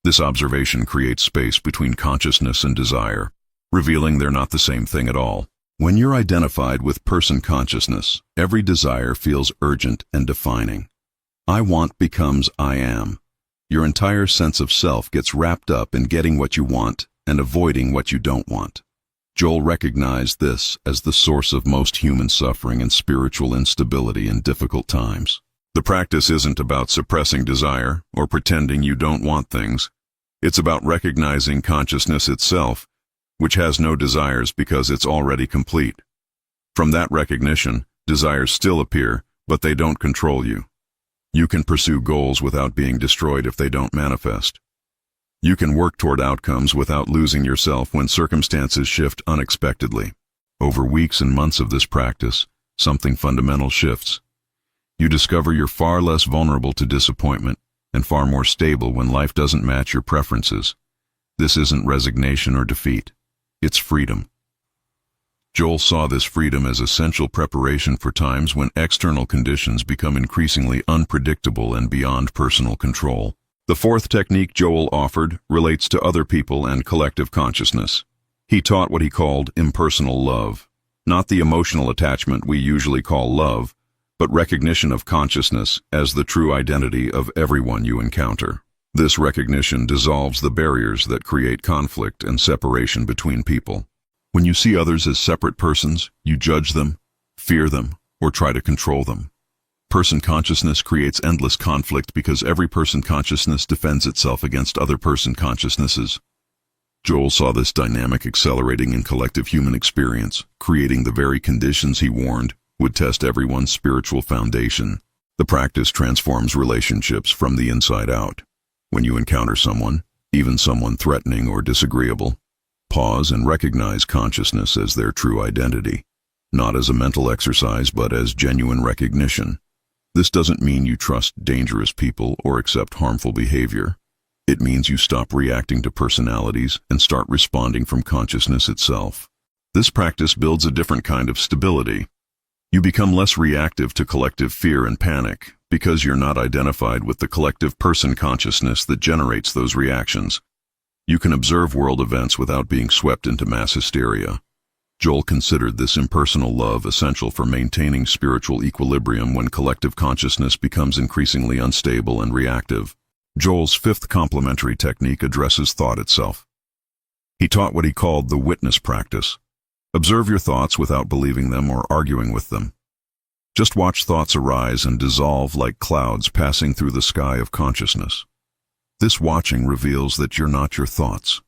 This observation creates space between consciousness and desire, revealing they're not the same thing at all. When you're identified with person consciousness, every desire feels urgent and defining. I want becomes I am. Your entire sense of self gets wrapped up in getting what you want and avoiding what you don't want. Joel recognized this as the source of most human suffering and spiritual instability in difficult times. The practice isn't about suppressing desire or pretending you don't want things. It's about recognizing consciousness itself, which has no desires because it's already complete. From that recognition, desires still appear, but they don't control you. You can pursue goals without being destroyed if they don't manifest. You can work toward outcomes without losing yourself when circumstances shift unexpectedly. Over weeks and months of this practice, something fundamental shifts. You discover you're far less vulnerable to disappointment and far more stable when life doesn't match your preferences. This isn't resignation or defeat. It's freedom. Joel saw this freedom as essential preparation for times when external conditions become increasingly unpredictable and beyond personal control. The fourth technique Joel offered relates to other people and collective consciousness. He taught what he called impersonal love, not the emotional attachment we usually call love, but recognition of consciousness as the true identity of everyone you encounter. This recognition dissolves the barriers that create conflict and separation between people. When you see others as separate persons, you judge them, fear them, or try to control them. Person consciousness creates endless conflict because every person consciousness defends itself against other person consciousnesses. Joel saw this dynamic accelerating in collective human experience, creating the very conditions he warned would test everyone's spiritual foundation. The practice transforms relationships from the inside out. When you encounter someone, even someone threatening or disagreeable, pause and recognize consciousness as their true identity, not as a mental exercise but as genuine recognition. This doesn't mean you trust dangerous people or accept harmful behavior. It means you stop reacting to personalities and start responding from consciousness itself. This practice builds a different kind of stability. You become less reactive to collective fear and panic because you're not identified with the collective person consciousness that generates those reactions. You can observe world events without being swept into mass hysteria. Joel considered this impersonal love essential for maintaining spiritual equilibrium when collective consciousness becomes increasingly unstable and reactive. Joel's fifth complementary technique addresses thought itself. He taught what he called the witness practice. Observe your thoughts without believing them or arguing with them. Just watch thoughts arise and dissolve like clouds passing through the sky of consciousness. This watching reveals that you're not your thoughts.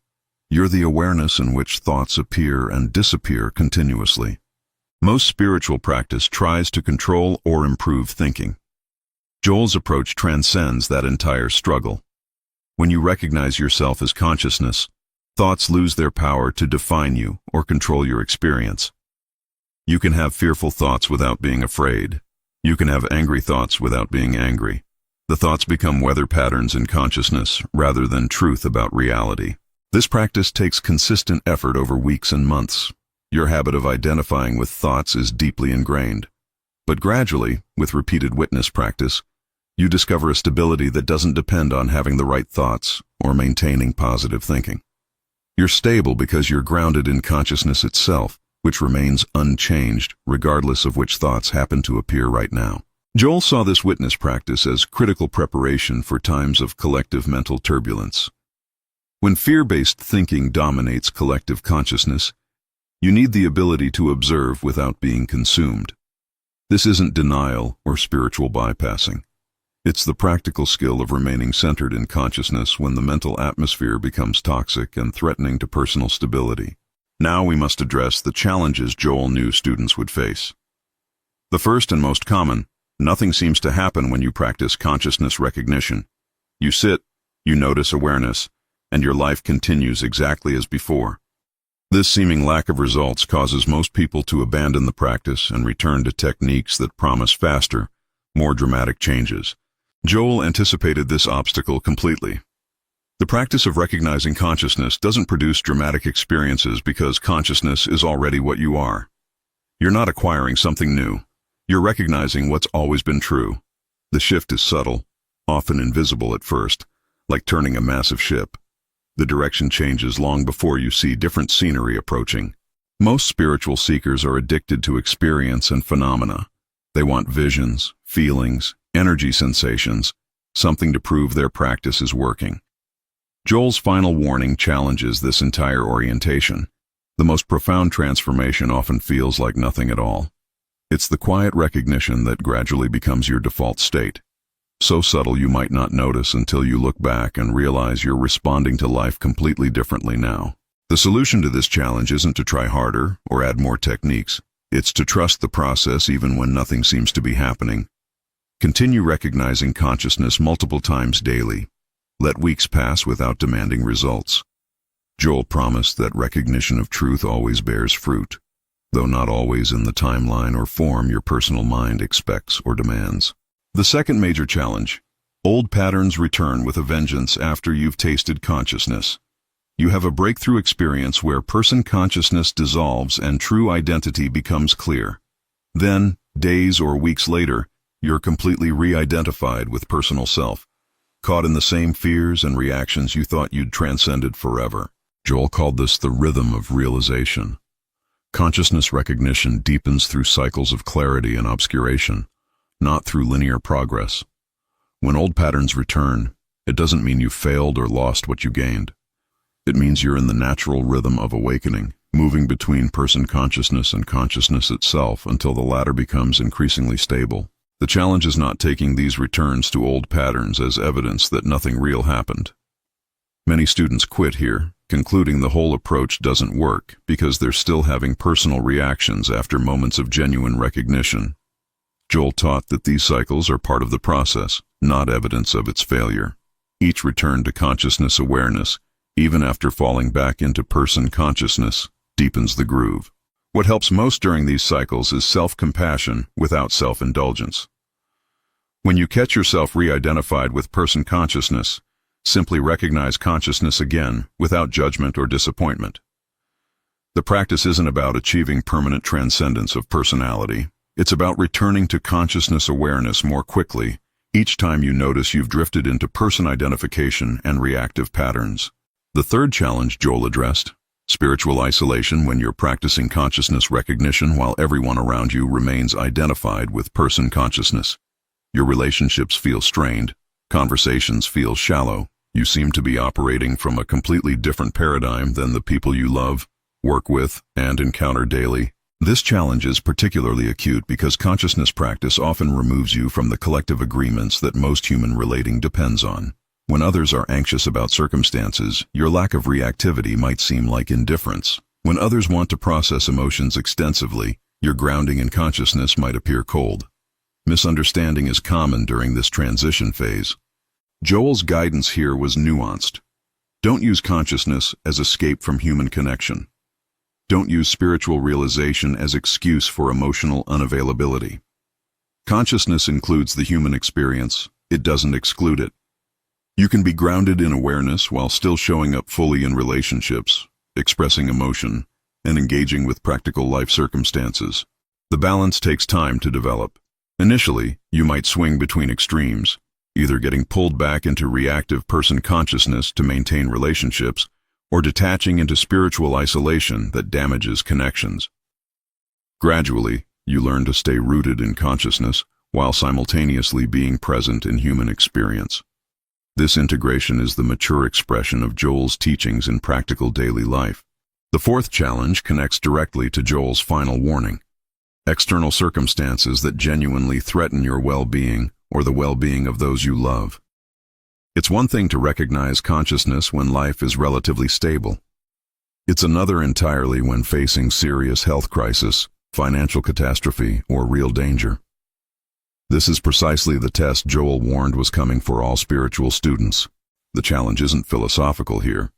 You're the awareness in which thoughts appear and disappear continuously. Most spiritual practice tries to control or improve thinking. Joel's approach transcends that entire struggle. When you recognize yourself as consciousness, thoughts lose their power to define you or control your experience. You can have fearful thoughts without being afraid. You can have angry thoughts without being angry. The thoughts become weather patterns in consciousness rather than truth about reality. This practice takes consistent effort over weeks and months. Your habit of identifying with thoughts is deeply ingrained. But gradually, with repeated witness practice, you discover a stability that doesn't depend on having the right thoughts or maintaining positive thinking. You're stable because you're grounded in consciousness itself, which remains unchanged regardless of which thoughts happen to appear right now. Joel saw this witness practice as critical preparation for times of collective mental turbulence. When fear-based thinking dominates collective consciousness, you need the ability to observe without being consumed. This isn't denial or spiritual bypassing. It's the practical skill of remaining centered in consciousness when the mental atmosphere becomes toxic and threatening to personal stability. Now we must address the challenges Joel knew students would face. The first and most common: nothing seems to happen when you practice consciousness recognition. You sit, you notice awareness, and your life continues exactly as before. This seeming lack of results causes most people to abandon the practice and return to techniques that promise faster, more dramatic changes. Joel anticipated this obstacle completely. The practice of recognizing consciousness doesn't produce dramatic experiences because consciousness is already what you are. You're not acquiring something new. You're recognizing what's always been true. The shift is subtle, often invisible at first, like turning a massive ship. The direction changes long before you see different scenery approaching. Most spiritual seekers are addicted to experience and phenomena. They want visions, feelings, energy sensations, something to prove their practice is working. Joel's final warning challenges this entire orientation. The most profound transformation often feels like nothing at all. It's the quiet recognition that gradually becomes your default state. So subtle you might not notice until you look back and realize you're responding to life completely differently now. The solution to this challenge isn't to try harder or add more techniques. It's to trust the process even when nothing seems to be happening. Continue recognizing consciousness multiple times daily. Let weeks pass without demanding results. Joel promised that recognition of truth always bears fruit, though not always in the timeline or form your personal mind expects or demands. The second major challenge: old patterns return with a vengeance after you've tasted consciousness. You have a breakthrough experience where person consciousness dissolves and true identity becomes clear. Then, days or weeks later, you're completely re-identified with personal self, caught in the same fears and reactions you thought you'd transcended forever. Joel called this the rhythm of realization. Consciousness recognition deepens through cycles of clarity and obscuration, not through linear progress. When old patterns return, it doesn't mean you failed or lost what you gained. It means you're in the natural rhythm of awakening, moving between person consciousness and consciousness itself until the latter becomes increasingly stable. The challenge is not taking these returns to old patterns as evidence that nothing real happened. Many students quit here, concluding the whole approach doesn't work because they're still having personal reactions after moments of genuine recognition. Joel taught that these cycles are part of the process, not evidence of its failure. Each return to consciousness awareness, even after falling back into person consciousness, deepens the groove. What helps most during these cycles is self-compassion without self-indulgence. When you catch yourself re-identified with person consciousness, simply recognize consciousness again without judgment or disappointment. The practice isn't about achieving permanent transcendence of personality. It's about returning to consciousness awareness more quickly each time you notice you've drifted into person identification and reactive patterns. The third challenge Joel addressed: spiritual isolation when you're practicing consciousness recognition while everyone around you remains identified with person consciousness. Your relationships feel strained, conversations feel shallow, you seem to be operating from a completely different paradigm than the people you love, work with, and encounter daily. This challenge is particularly acute because consciousness practice often removes you from the collective agreements that most human relating depends on. When others are anxious about circumstances, your lack of reactivity might seem like indifference. When others want to process emotions extensively, your grounding in consciousness might appear cold. Misunderstanding is common during this transition phase. Joel's guidance here was nuanced. Don't use consciousness as escape from human connection. Don't use spiritual realization as excuse for emotional unavailability. Consciousness includes the human experience. It doesn't exclude it. You can be grounded in awareness while still showing up fully in relationships, expressing emotion, and engaging with practical life circumstances. The balance takes time to develop. Initially, you might swing between extremes, either getting pulled back into reactive person consciousness to maintain relationships, or detaching into spiritual isolation that damages connections. Gradually, you learn to stay rooted in consciousness while simultaneously being present in human experience. This integration is the mature expression of Joel's teachings in practical daily life. The fourth challenge connects directly to Joel's final warning: external circumstances that genuinely threaten your well-being or the well-being of those you love. It's one thing to recognize consciousness when life is relatively stable. It's another entirely when facing serious health crisis, financial catastrophe, or real danger. This is precisely the test Joel warned was coming for all spiritual students. The challenge isn't philosophical here.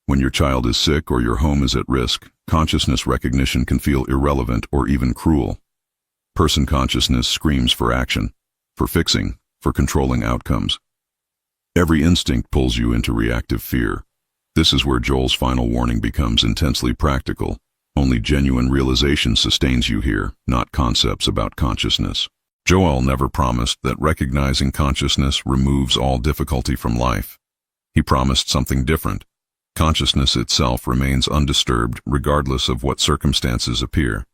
When your child is sick or your home is at risk, consciousness recognition can feel irrelevant or even cruel. Person consciousness screams for action, for fixing, for controlling outcomes. Every instinct pulls you into reactive fear. This is where Joel's final warning becomes intensely practical. Only genuine realization sustains you here, not concepts about consciousness. Joel never promised that recognizing consciousness removes all difficulty from life. He promised something different. Consciousness itself remains undisturbed regardless of what circumstances appear.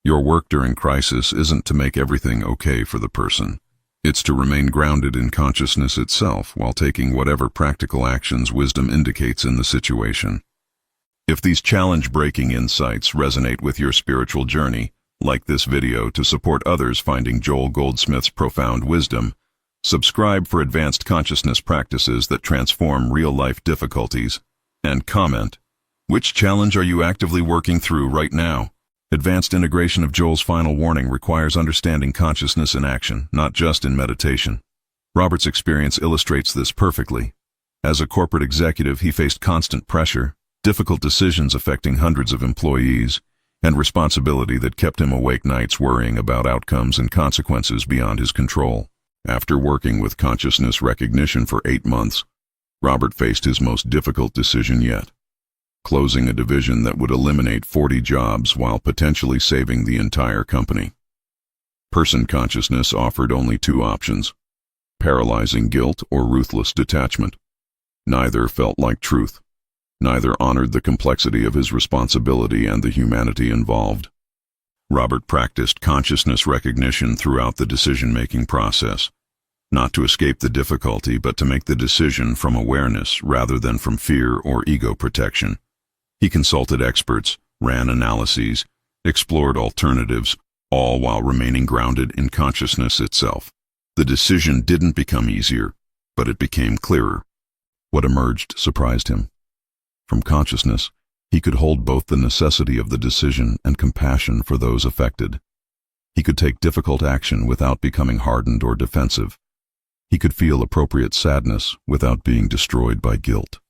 Your work during crisis isn't to make everything okay for the person. It's to remain grounded in consciousness itself while taking whatever practical actions wisdom indicates in the situation. If these challenge-breaking insights resonate with your spiritual journey, like this video to support others finding Joel Goldsmith's profound wisdom, subscribe for advanced consciousness practices that transform real-life difficulties, and comment, which challenge are you actively working through right now? Advanced integration of Joel's final warning requires understanding consciousness in action, not just in meditation. Robert's experience illustrates this perfectly. As a corporate executive, he faced constant pressure, difficult decisions affecting hundreds of employees, and responsibility that kept him awake nights worrying about outcomes and consequences beyond his control. After working with consciousness recognition for 8 months, Robert faced his most difficult decision yet: closing a division that would eliminate 40 jobs while potentially saving the entire company. Person consciousness offered only 2 options: paralyzing guilt or ruthless detachment. Neither felt like truth. Neither honored the complexity of his responsibility and the humanity involved. Robert practiced consciousness recognition throughout the decision-making process, not to escape the difficulty but to make the decision from awareness rather than from fear or ego protection. He consulted experts, ran analyses, explored alternatives, all while remaining grounded in consciousness itself. The decision didn't become easier, but it became clearer. What emerged surprised him. From consciousness, he could hold both the necessity of the decision and compassion for those affected. He could take difficult action without becoming hardened or defensive. He could feel appropriate sadness without being destroyed by guilt.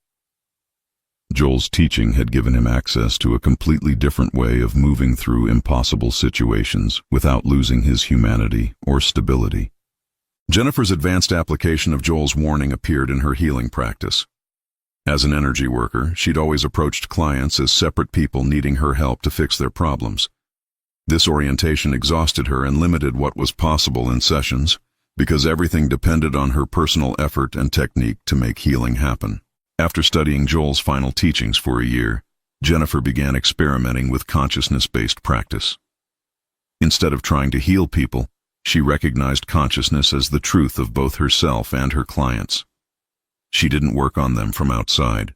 Joel's teaching had given him access to a completely different way of moving through impossible situations without losing his humanity or stability. Jennifer's advanced application of Joel's warning appeared in her healing practice. As an energy worker, she'd always approached clients as separate people needing her help to fix their problems. This orientation exhausted her and limited what was possible in sessions, because everything depended on her personal effort and technique to make healing happen. After studying Joel's final teachings for a year, Jennifer began experimenting with consciousness-based practice. Instead of trying to heal people, she recognized consciousness as the truth of both herself and her clients. She didn't work on them from outside.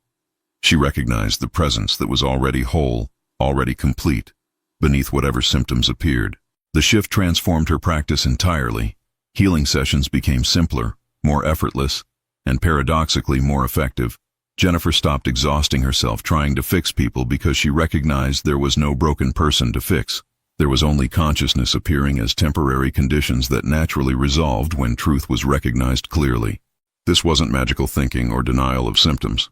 She recognized the presence that was already whole, already complete, beneath whatever symptoms appeared. The shift transformed her practice entirely. Healing sessions became simpler, more effortless, and paradoxically more effective. Jennifer stopped exhausting herself trying to fix people because she recognized there was no broken person to fix. There was only consciousness appearing as temporary conditions that naturally resolved when truth was recognized clearly. This wasn't magical thinking or denial of symptoms.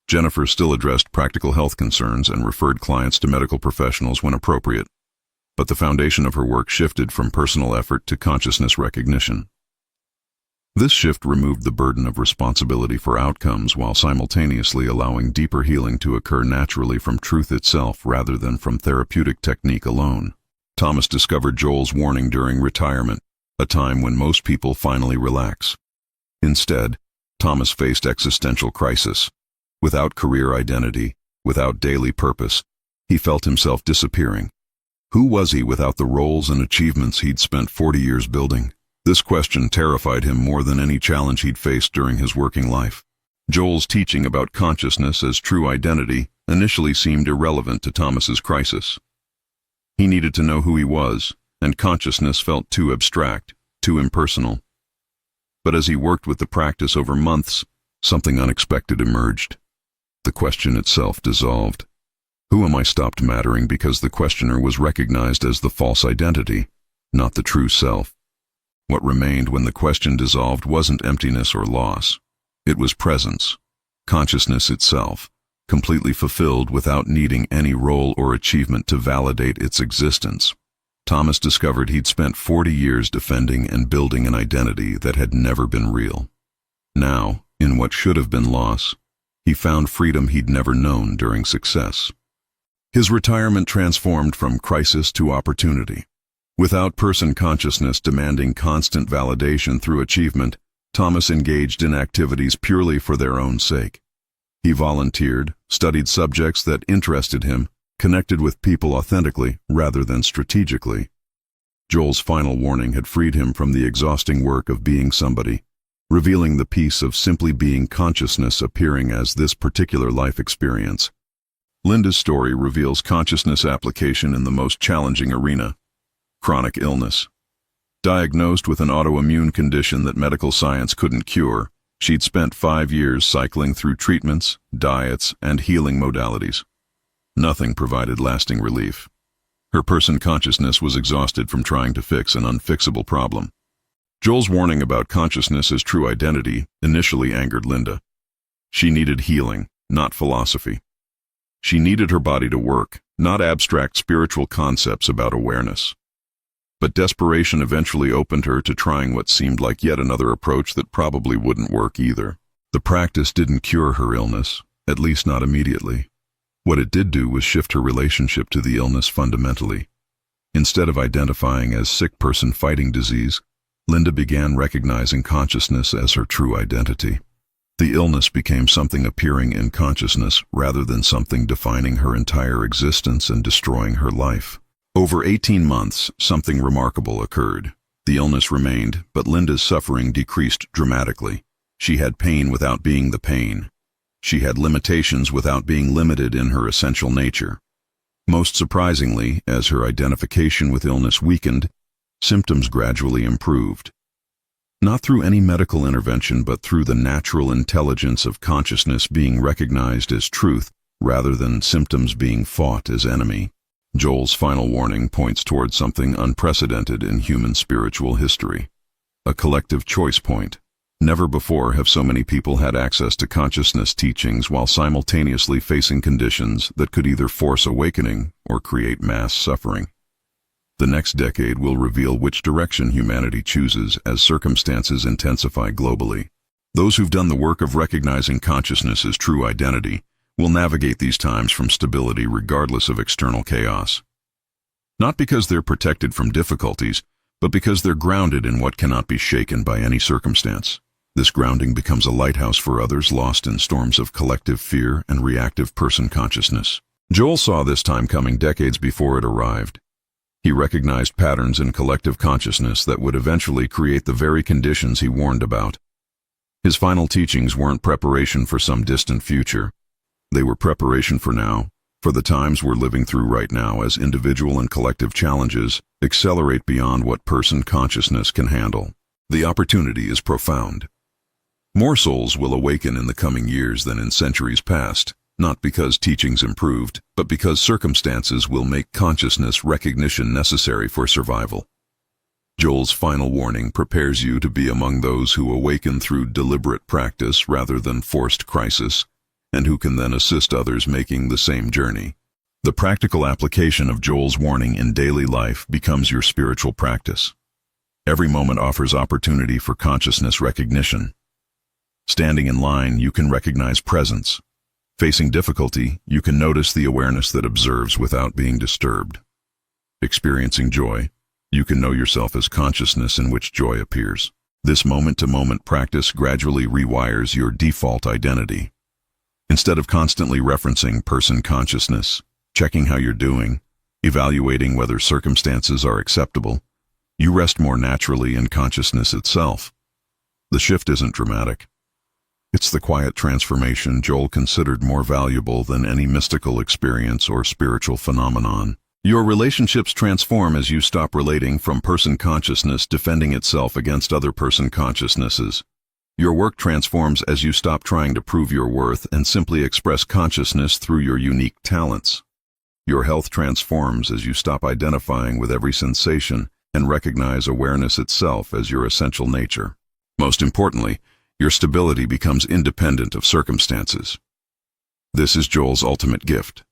Jennifer still addressed practical health concerns and referred clients to medical professionals when appropriate, but the foundation of her work shifted from personal effort to consciousness recognition. This shift removed the burden of responsibility for outcomes while simultaneously allowing deeper healing to occur naturally from truth itself rather than from therapeutic technique alone. Thomas discovered Joel's warning during retirement, a time when most people finally relax. Instead, Thomas faced existential crisis. Without career identity, without daily purpose, he felt himself disappearing. Who was he without the roles and achievements he'd spent 40 years building? This question terrified him more than any challenge he'd faced during his working life. Joel's teaching about consciousness as true identity initially seemed irrelevant to Thomas's crisis. He needed to know who he was, and consciousness felt too abstract, too impersonal. But as he worked with the practice over months, something unexpected emerged. The question itself dissolved. Who am I stopped mattering because the questioner was recognized as the false identity, not the true self. What remained when the question dissolved wasn't emptiness or loss. It was presence, consciousness itself, completely fulfilled without needing any role or achievement to validate its existence. Thomas discovered he'd spent 40 years defending and building an identity that had never been real. Now, in what should have been loss, he found freedom he'd never known during success. His retirement transformed from crisis to opportunity. Without person consciousness demanding constant validation through achievement, Thomas engaged in activities purely for their own sake. He volunteered, studied subjects that interested him, connected with people authentically rather than strategically. Joel's final warning had freed him from the exhausting work of being somebody, revealing the peace of simply being consciousness appearing as this particular life experience. Linda's story reveals consciousness application in the most challenging arena: chronic illness. Diagnosed with an autoimmune condition that medical science couldn't cure, she'd spent 5 years cycling through treatments, diets, and healing modalities. Nothing provided lasting relief. Her person consciousness was exhausted from trying to fix an unfixable problem. Joel's warning about consciousness as true identity initially angered Linda. She needed healing, not philosophy. She needed her body to work, not abstract spiritual concepts about awareness. But desperation eventually opened her to trying what seemed like yet another approach that probably wouldn't work either. The practice didn't cure her illness, at least not immediately. What it did do was shift her relationship to the illness fundamentally. Instead of identifying as sick person fighting disease, Linda began recognizing consciousness as her true identity. The illness became something appearing in consciousness rather than something defining her entire existence and destroying her life. Over 18 months, something remarkable occurred. The illness remained, but Linda's suffering decreased dramatically. She had pain without being the pain. She had limitations without being limited in her essential nature. Most surprisingly, as her identification with illness weakened, symptoms gradually improved. Not through any medical intervention, but through the natural intelligence of consciousness being recognized as truth rather than symptoms being fought as enemy. Joel's final warning points towards something unprecedented in human spiritual history. A collective choice point. Never before have so many people had access to consciousness teachings while simultaneously facing conditions that could either force awakening or create mass suffering. The next decade will reveal which direction humanity chooses as circumstances intensify globally. Those who've done the work of recognizing consciousness as true identity will navigate these times from stability regardless of external chaos. Not because they're protected from difficulties, but because they're grounded in what cannot be shaken by any circumstance. This grounding becomes a lighthouse for others lost in storms of collective fear and reactive person consciousness. Joel saw this time coming decades before it arrived. He recognized patterns in collective consciousness that would eventually create the very conditions he warned about. His final teachings weren't preparation for some distant future. They were preparation for now, for the times we're living through right now as individual and collective challenges accelerate beyond what person consciousness can handle. The opportunity is profound. More souls will awaken in the coming years than in centuries past, not because teachings improved, but because circumstances will make consciousness recognition necessary for survival. Joel's final warning prepares you to be among those who awaken through deliberate practice rather than forced crisis, and who can then assist others making the same journey. The practical application of Joel's warning in daily life becomes your spiritual practice. Every moment offers opportunity for consciousness recognition. Standing in line, you can recognize presence. Facing difficulty, you can notice the awareness that observes without being disturbed. Experiencing joy, you can know yourself as consciousness in which joy appears. This moment-to-moment practice gradually rewires your default identity. Instead of constantly referencing person consciousness, checking how you're doing, evaluating whether circumstances are acceptable, you rest more naturally in consciousness itself. The shift isn't dramatic. It's the quiet transformation Joel considered more valuable than any mystical experience or spiritual phenomenon. Your relationships transform as you stop relating from person consciousness defending itself against other person consciousnesses. Your work transforms as you stop trying to prove your worth and simply express consciousness through your unique talents. Your health transforms as you stop identifying with every sensation and recognize awareness itself as your essential nature. Most importantly, your stability becomes independent of circumstances. This is Joel's ultimate gift.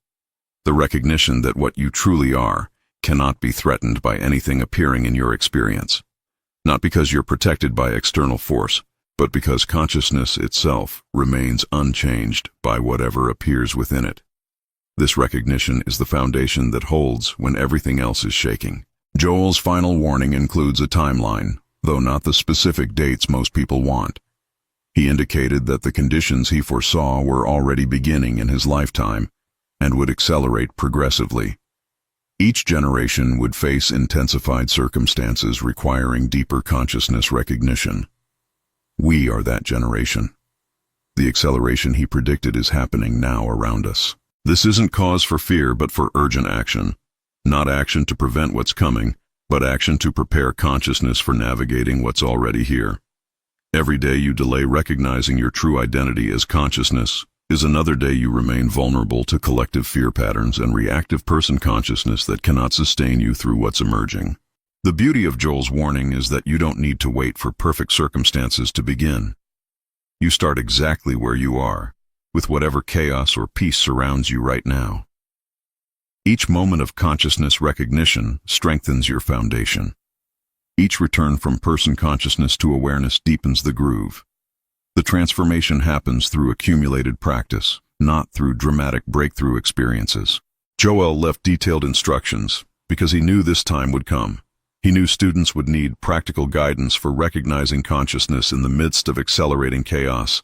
The recognition that what you truly are cannot be threatened by anything appearing in your experience. Not because you're protected by external force, but because consciousness itself remains unchanged by whatever appears within it. This recognition is the foundation that holds when everything else is shaking. Joel's final warning includes a timeline, though not the specific dates most people want. He indicated that the conditions he foresaw were already beginning in his lifetime and would accelerate progressively. Each generation would face intensified circumstances requiring deeper consciousness recognition. We are that generation. The acceleration he predicted is happening now around us. This isn't cause for fear but for urgent action. Not action to prevent what's coming, but action to prepare consciousness for navigating what's already here. Every day you delay recognizing your true identity as consciousness is another day you remain vulnerable to collective fear patterns and reactive person consciousness that cannot sustain you through what's emerging. The beauty of Joel's warning is that you don't need to wait for perfect circumstances to begin. You start exactly where you are, with whatever chaos or peace surrounds you right now. Each moment of consciousness recognition strengthens your foundation. Each return from person consciousness to awareness deepens the groove. The transformation happens through accumulated practice, not through dramatic breakthrough experiences. Joel left detailed instructions because he knew this time would come. He knew students would need practical guidance for recognizing consciousness in the midst of accelerating chaos.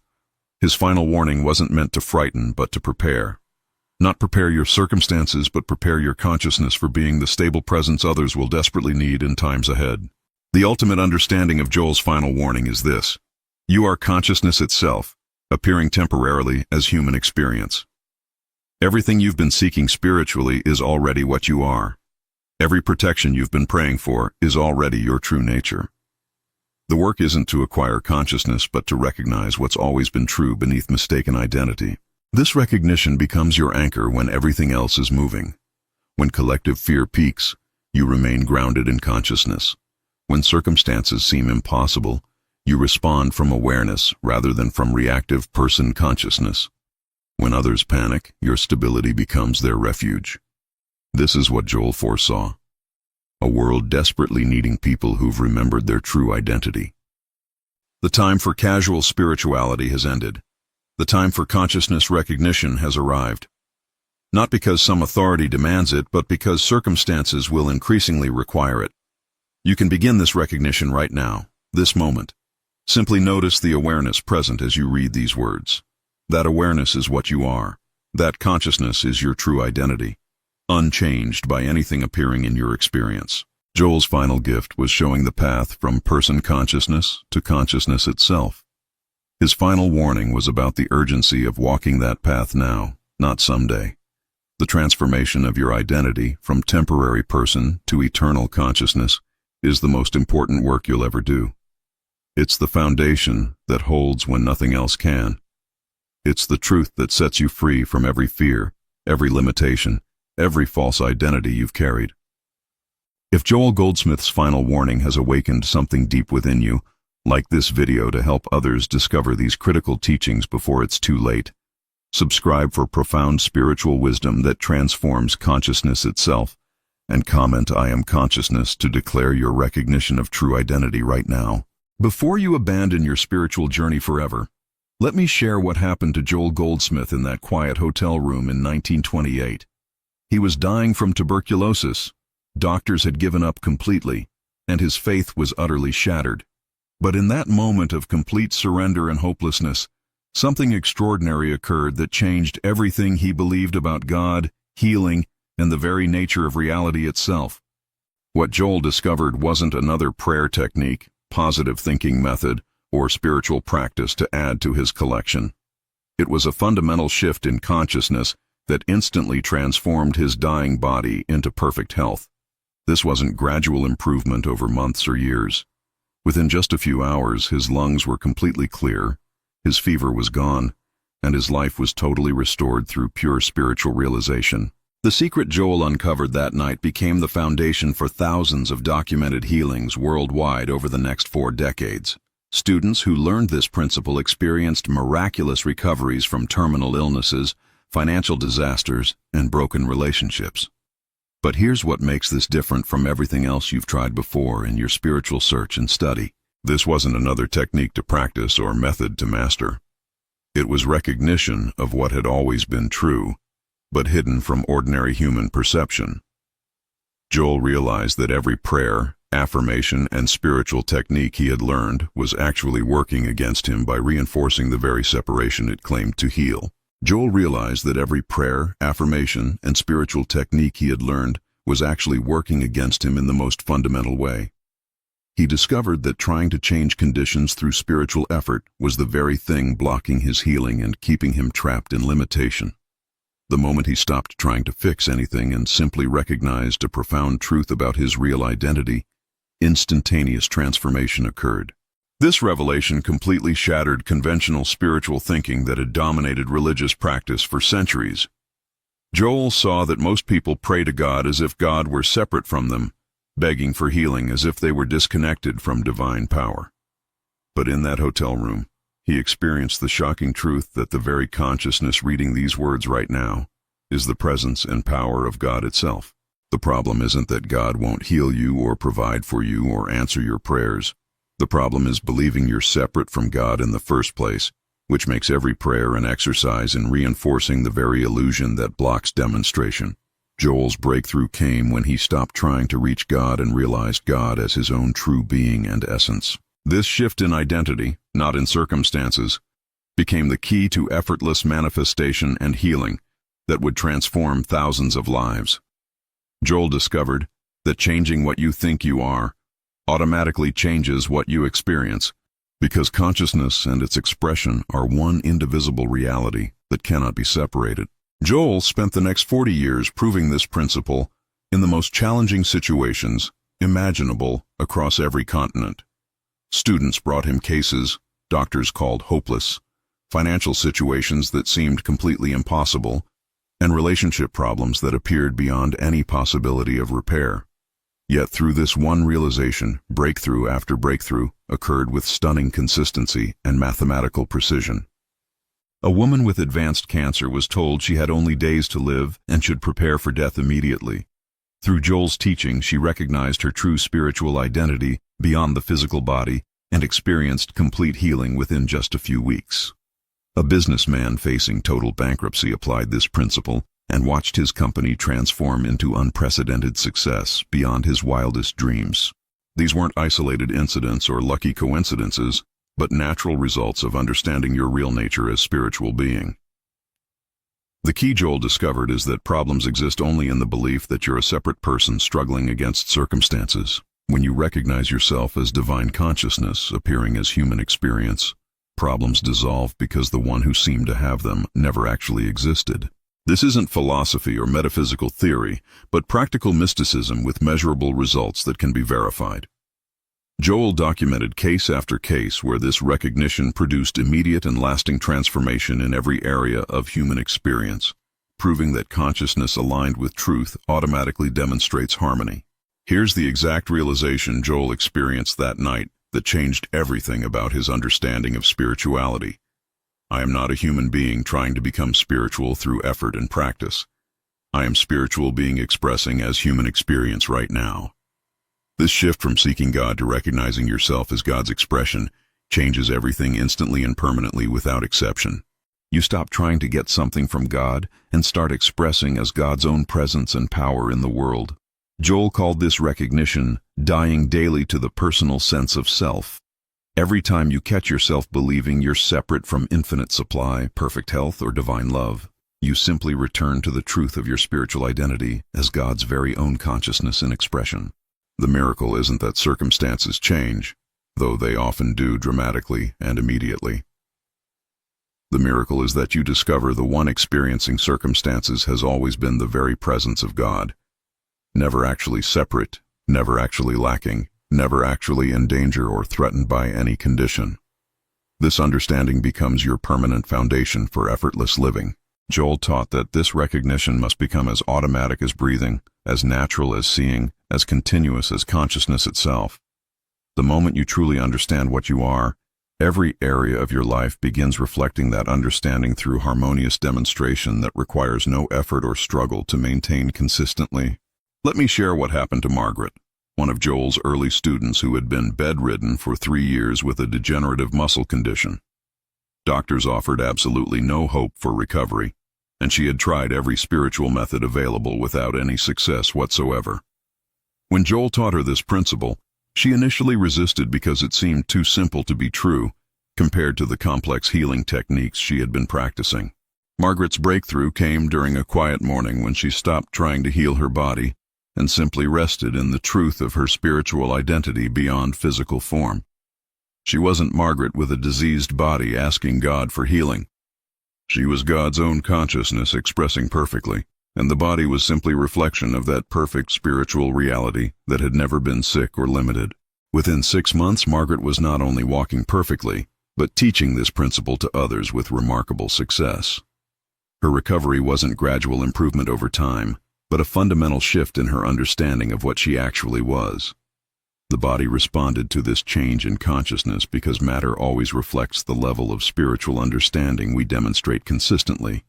His final warning wasn't meant to frighten, but to prepare. Not prepare your circumstances, but prepare your consciousness for being the stable presence others will desperately need in times ahead. The ultimate understanding of Joel's final warning is this: you are consciousness itself, appearing temporarily as human experience. Everything you've been seeking spiritually is already what you are. Every protection you've been praying for is already your true nature. The work isn't to acquire consciousness, but to recognize what's always been true beneath mistaken identity. This recognition becomes your anchor when everything else is moving. When collective fear peaks, you remain grounded in consciousness. When circumstances seem impossible, you respond from awareness rather than from reactive person consciousness. When others panic, your stability becomes their refuge. This is what Joel foresaw. A world desperately needing people who've remembered their true identity. The time for casual spirituality has ended. The time for consciousness recognition has arrived. Not because some authority demands it, but because circumstances will increasingly require it. You can begin this recognition right now, this moment. Simply notice the awareness present as you read these words. That awareness is what you are. That consciousness is your true identity, unchanged by anything appearing in your experience. Joel's final gift was showing the path from person consciousness to consciousness itself. His final warning was about the urgency of walking that path now, not someday. The transformation of your identity from temporary person to eternal consciousness is the most important work you'll ever do. It's the foundation that holds when nothing else can. It's the truth that sets you free from every fear, every limitation, every false identity you've carried. If Joel Goldsmith's final warning has awakened something deep within you, like this video to help others discover these critical teachings before it's too late. Subscribe for profound spiritual wisdom that transforms consciousness itself, and comment "I am consciousness" to declare your recognition of true identity right now. Before you abandon your spiritual journey forever, let me share what happened to Joel Goldsmith in that quiet hotel room in 1928. He was dying from tuberculosis. Doctors had given up completely, and his faith was utterly shattered. But in that moment of complete surrender and hopelessness, something extraordinary occurred that changed everything he believed about God, healing, and the very nature of reality itself. What Joel discovered wasn't another prayer technique, positive thinking method, or spiritual practice to add to his collection. It was a fundamental shift in consciousness that instantly transformed his dying body into perfect health. This wasn't gradual improvement over months or years. Within just a few hours, his lungs were completely clear, his fever was gone, and his life was totally restored through pure spiritual realization. The secret Joel uncovered that night became the foundation for thousands of documented healings worldwide over the next 4 decades. Students who learned this principle experienced miraculous recoveries from terminal illnesses, financial disasters, and broken relationships. But here's what makes this different from everything else you've tried before in your spiritual search and study. This wasn't another technique to practice or method to master. It was recognition of what had always been true, but hidden from ordinary human perception. Joel realized that every prayer, affirmation, and spiritual technique he had learned was actually working against him by reinforcing the very separation it claimed to heal. Joel realized that every prayer, affirmation, and spiritual technique he had learned was actually working against him in the most fundamental way. He discovered that trying to change conditions through spiritual effort was the very thing blocking his healing and keeping him trapped in limitation. The moment he stopped trying to fix anything and simply recognized a profound truth about his real identity, instantaneous transformation occurred. This revelation completely shattered conventional spiritual thinking that had dominated religious practice for centuries. Joel saw that most people pray to God as if God were separate from them, begging for healing as if they were disconnected from divine power. But in that hotel room, he experienced the shocking truth that the very consciousness reading these words right now is the presence and power of God itself. The problem isn't that God won't heal you or provide for you or answer your prayers. The problem is believing you're separate from God in the first place, which makes every prayer an exercise in reinforcing the very illusion that blocks demonstration. Joel's breakthrough came when he stopped trying to reach God and realized God as his own true being and essence. This shift in identity, not in circumstances, became the key to effortless manifestation and healing that would transform thousands of lives. Joel discovered that changing what you think you are automatically changes what you experience, because consciousness and its expression are one indivisible reality that cannot be separated. Joel spent the next 40 years proving this principle in the most challenging situations imaginable across every continent. Students brought him cases doctors called hopeless, financial situations that seemed completely impossible, and relationship problems that appeared beyond any possibility of repair. Yet through this one realization, breakthrough after breakthrough occurred with stunning consistency and mathematical precision. A woman with advanced cancer was told she had only days to live and should prepare for death immediately. Through Joel's teaching, she recognized her true spiritual identity beyond the physical body and experienced complete healing within just a few weeks. A businessman facing total bankruptcy applied this principle and watched his company transform into unprecedented success beyond his wildest dreams. These weren't isolated incidents or lucky coincidences, but natural results of understanding your real nature as spiritual being. The key Joel discovered is that problems exist only in the belief that you're a separate person struggling against circumstances. When you recognize yourself as divine consciousness appearing as human experience, problems dissolve because the one who seemed to have them never actually existed. This isn't philosophy or metaphysical theory, but practical mysticism with measurable results that can be verified. Joel documented case after case where this recognition produced immediate and lasting transformation in every area of human experience, proving that consciousness aligned with truth automatically demonstrates harmony. Here's the exact realization Joel experienced that night that changed everything about his understanding of spirituality. I am not a human being trying to become spiritual through effort and practice. I am spiritual being expressing as human experience right now. This shift from seeking God to recognizing yourself as God's expression changes everything instantly and permanently without exception. You stop trying to get something from God and start expressing as God's own presence and power in the world. Joel called this recognition dying daily to the personal sense of self. Every time you catch yourself believing you're separate from infinite supply, perfect health, or divine love, you simply return to the truth of your spiritual identity as God's very own consciousness and expression. The miracle isn't that circumstances change, though they often do dramatically and immediately. The miracle is that you discover the one experiencing circumstances has always been the very presence of God, never actually separate, never actually lacking, never actually in danger or threatened by any condition. This understanding becomes your permanent foundation for effortless living. Joel taught that this recognition must become as automatic as breathing, as natural as seeing, as continuous as consciousness itself. The moment you truly understand what you are, every area of your life begins reflecting that understanding through harmonious demonstration that requires no effort or struggle to maintain consistently. Let me share what happened to Margaret, one of Joel's early students who had been bedridden for 3 years with a degenerative muscle condition. Doctors offered absolutely no hope for recovery, and she had tried every spiritual method available without any success whatsoever. When Joel taught her this principle, she initially resisted because it seemed too simple to be true compared to the complex healing techniques she had been practicing. Margaret's breakthrough came during a quiet morning when she stopped trying to heal her body and simply rested in the truth of her spiritual identity beyond physical form. She wasn't Margaret with a diseased body asking God for healing. She was God's own consciousness expressing perfectly, and the body was simply reflection of that perfect spiritual reality that had never been sick or limited. Within 6 months, Margaret was not only walking perfectly, but teaching this principle to others with remarkable success. Her recovery wasn't gradual improvement over time, but a fundamental shift in her understanding of what she actually was. The body responded to this change in consciousness because matter always reflects the level of spiritual understanding we demonstrate consistently.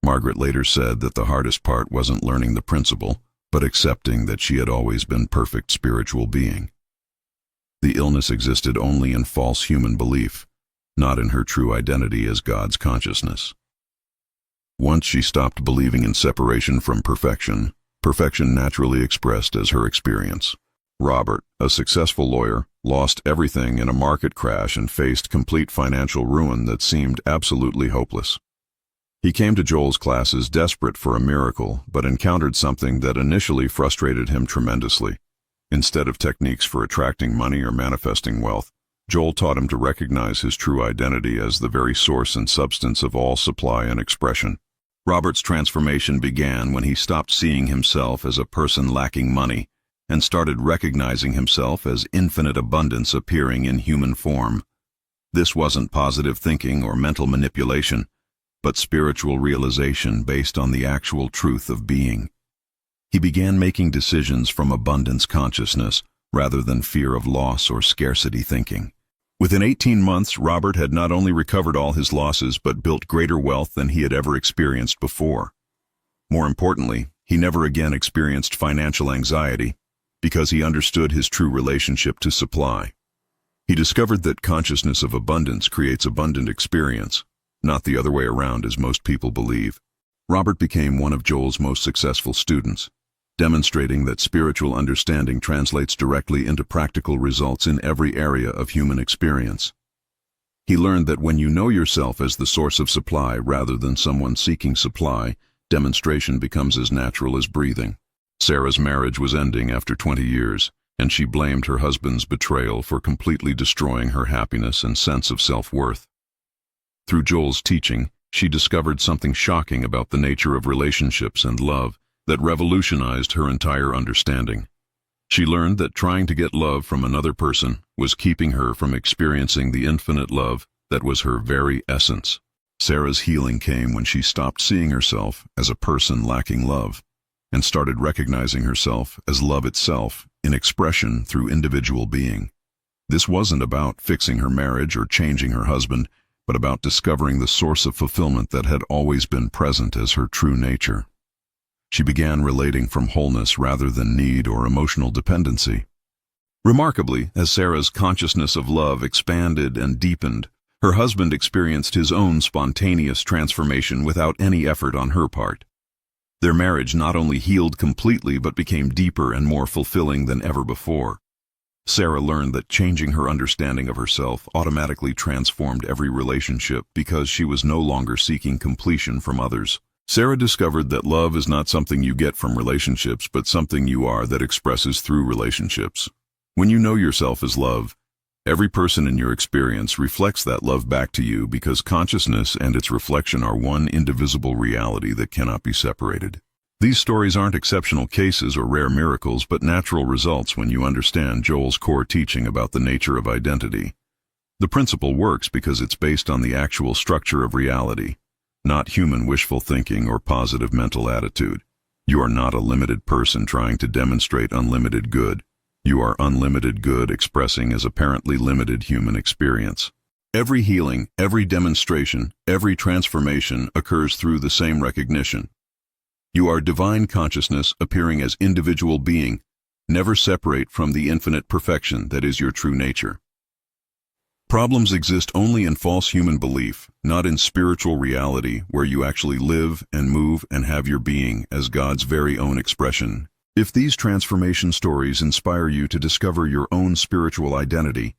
Margaret later said that the hardest part wasn't learning the principle, but accepting that she had always been perfect spiritual being. The illness existed only in false human belief, not in her true identity as God's consciousness. Once she stopped believing in separation from perfection, perfection naturally expressed as her experience. Robert, a successful lawyer, lost everything in a market crash and faced complete financial ruin that seemed absolutely hopeless. He came to Joel's classes desperate for a miracle, but encountered something that initially frustrated him tremendously. Instead of techniques for attracting money or manifesting wealth, Joel taught him to recognize his true identity as the very source and substance of all supply and expression. Robert's transformation began when he stopped seeing himself as a person lacking money and started recognizing himself as infinite abundance appearing in human form. This wasn't positive thinking or mental manipulation, but spiritual realization based on the actual truth of being. He began making decisions from abundance consciousness rather than fear of loss or scarcity thinking. Within 18 months, Robert had not only recovered all his losses but built greater wealth than he had ever experienced before. More importantly, he never again experienced financial anxiety because he understood his true relationship to supply. He discovered that consciousness of abundance creates abundant experience, not the other way around as most people believe. Robert became one of Joel's most successful students, demonstrating that spiritual understanding translates directly into practical results in every area of human experience. He learned that when you know yourself as the source of supply rather than someone seeking supply, demonstration becomes as natural as breathing. Sarah's marriage was ending after 20 years, and she blamed her husband's betrayal for completely destroying her happiness and sense of self-worth. Through Joel's teaching, she discovered something shocking about the nature of relationships and love that revolutionized her entire understanding. She learned that trying to get love from another person was keeping her from experiencing the infinite love that was her very essence. Sarah's healing came when she stopped seeing herself as a person lacking love and started recognizing herself as love itself in expression through individual being. This wasn't about fixing her marriage or changing her husband, but about discovering the source of fulfillment that had always been present as her true nature. She began relating from wholeness rather than need or emotional dependency. Remarkably, as Sarah's consciousness of love expanded and deepened, her husband experienced his own spontaneous transformation without any effort on her part. Their marriage not only healed completely but became deeper and more fulfilling than ever before. Sarah learned that changing her understanding of herself automatically transformed every relationship because she was no longer seeking completion from others. Sarah discovered that love is not something you get from relationships, but something you are that expresses through relationships. When you know yourself as love, every person in your experience reflects that love back to you because consciousness and its reflection are one indivisible reality that cannot be separated. These stories aren't exceptional cases or rare miracles, but natural results when you understand Joel's core teaching about the nature of identity. The principle works because it's based on the actual structure of reality, not human wishful thinking or positive mental attitude. You are not a limited person trying to demonstrate unlimited good. You are unlimited good expressing as apparently limited human experience. Every healing, every demonstration, every transformation occurs through the same recognition. You are divine consciousness appearing as individual being, never separate from the infinite perfection that is your true nature. Problems exist only in false human belief, not in spiritual reality where you actually live and move and have your being as God's very own expression. If these transformation stories inspire you to discover your own spiritual identity,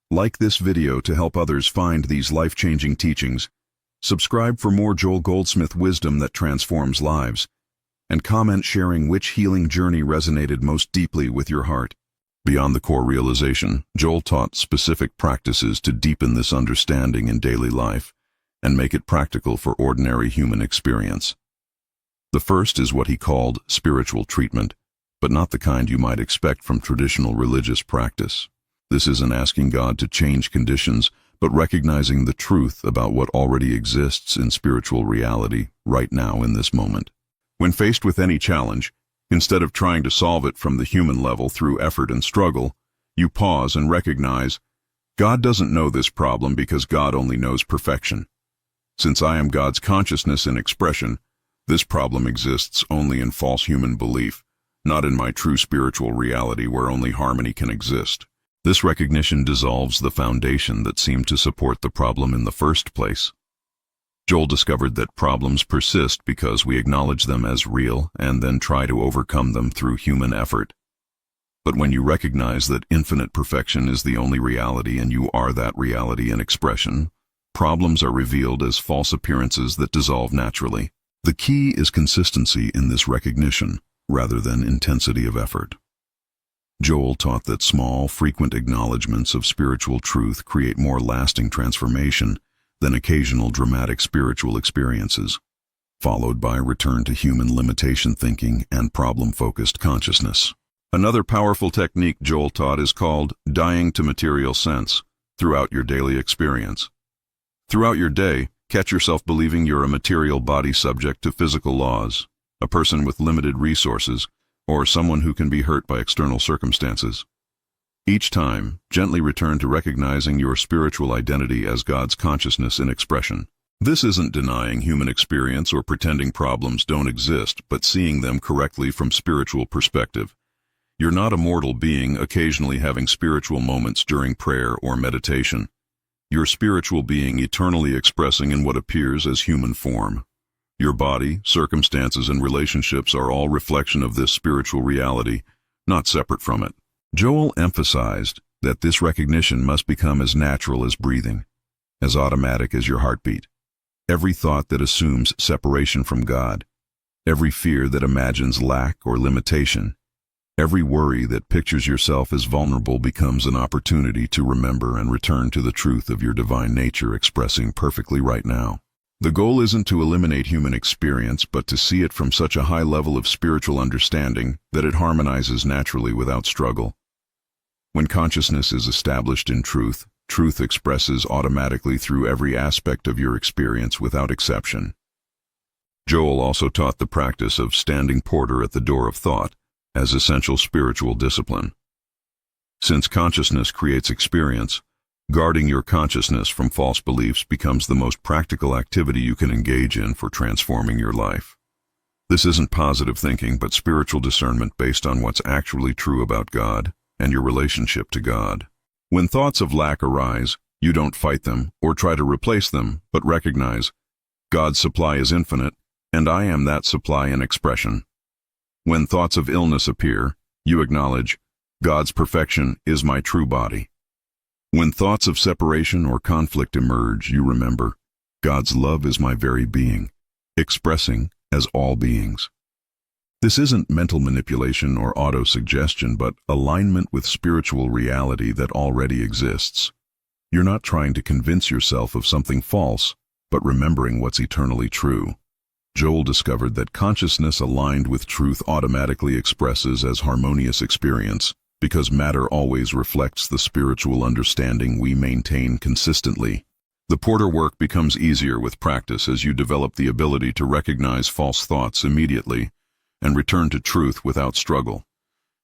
like this video to help others find these life-changing teachings, subscribe for more Joel Goldsmith wisdom that transforms lives, and comment sharing which healing journey resonated most deeply with your heart. Beyond the core realization, Joel taught specific practices to deepen this understanding in daily life and make it practical for ordinary human experience. The first is what he called spiritual treatment, but not the kind you might expect from traditional religious practice. This isn't asking God to change conditions, but recognizing the truth about what already exists in spiritual reality right now in this moment. When faced with any challenge, instead of trying to solve it from the human level through effort and struggle, you pause and recognize, God doesn't know this problem because God only knows perfection. Since I am God's consciousness in expression, this problem exists only in false human belief, not in my true spiritual reality where only harmony can exist. This recognition dissolves the foundation that seemed to support the problem in the first place. Joel discovered that problems persist because we acknowledge them as real and then try to overcome them through human effort. But when you recognize that infinite perfection is the only reality and you are that reality in expression, problems are revealed as false appearances that dissolve naturally. The key is consistency in this recognition, rather than intensity of effort. Joel taught that small, frequent acknowledgments of spiritual truth create more lasting transformation than occasional dramatic spiritual experiences, followed by return to human limitation thinking and problem-focused consciousness. Another powerful technique Joel taught is called dying to material sense throughout your daily experience. Throughout your day, Catch yourself believing you're a material body subject to physical laws, a person with limited resources, or someone who can be hurt by external circumstances. Each time, gently return to recognizing your spiritual identity as God's consciousness in expression. This isn't denying human experience or pretending problems don't exist, but seeing them correctly from spiritual perspective. You're not a mortal being occasionally having spiritual moments during prayer or meditation. You're a spiritual being eternally expressing in what appears as human form. Your body, circumstances, and relationships are all reflection of this spiritual reality, not separate from it. Joel emphasized that this recognition must become as natural as breathing, as automatic as your heartbeat. Every thought that assumes separation from God, every fear that imagines lack or limitation, every worry that pictures yourself as vulnerable becomes an opportunity to remember and return to the truth of your divine nature expressing perfectly right now. The goal isn't to eliminate human experience, but to see it from such a high level of spiritual understanding that it harmonizes naturally without struggle. When consciousness is established in truth, truth expresses automatically through every aspect of your experience without exception. Joel also taught the practice of standing porter at the door of thought as essential spiritual discipline. Since consciousness creates experience, guarding your consciousness from false beliefs becomes the most practical activity you can engage in for transforming your life. This isn't positive thinking, but spiritual discernment based on what's actually true about God and your relationship to God. When thoughts of lack arise, you don't fight them or try to replace them, but recognize God's supply is infinite, and I am that supply in expression. When thoughts of illness appear, you acknowledge God's perfection is my true body. When thoughts of separation or conflict emerge, you remember God's love is my very being, expressing as all beings. This isn't mental manipulation or auto-suggestion, but alignment with spiritual reality that already exists. You're not trying to convince yourself of something false, but remembering what's eternally true. Joel discovered that consciousness aligned with truth automatically expresses as harmonious experience, because matter always reflects the spiritual understanding we maintain consistently. The porter work becomes easier with practice as you develop the ability to recognize false thoughts immediately and return to truth without struggle.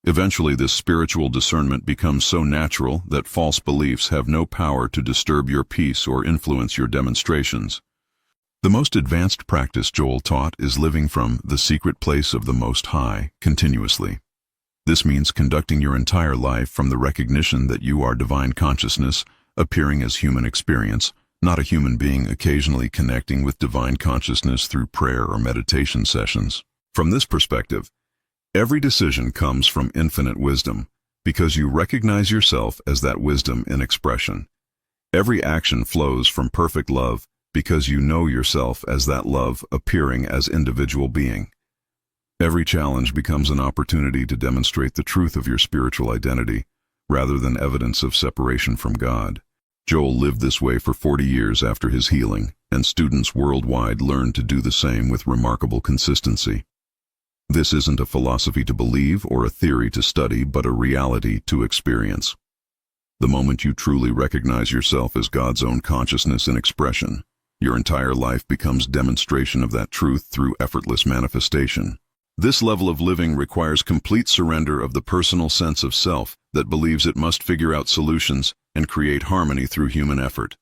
Eventually, this spiritual discernment becomes so natural that false beliefs have no power to disturb your peace or influence your demonstrations. The most advanced practice Joel taught is living from the secret place of the Most High continuously. This means conducting your entire life from the recognition that you are divine consciousness, appearing as human experience, not a human being occasionally connecting with divine consciousness through prayer or meditation sessions. From this perspective, every decision comes from infinite wisdom, because you recognize yourself as that wisdom in expression. Every action flows from perfect love, because you know yourself as that love appearing as individual being. Every challenge becomes an opportunity to demonstrate the truth of your spiritual identity, rather than evidence of separation from God. Joel lived this way for 40 years after his healing, and students worldwide learned to do the same with remarkable consistency. This isn't a philosophy to believe or a theory to study, but a reality to experience. The moment you truly recognize yourself as God's own consciousness in expression, your entire life becomes demonstration of that truth through effortless manifestation. This level of living requires complete surrender of the personal sense of self that believes it must figure out solutions and create harmony through human effort.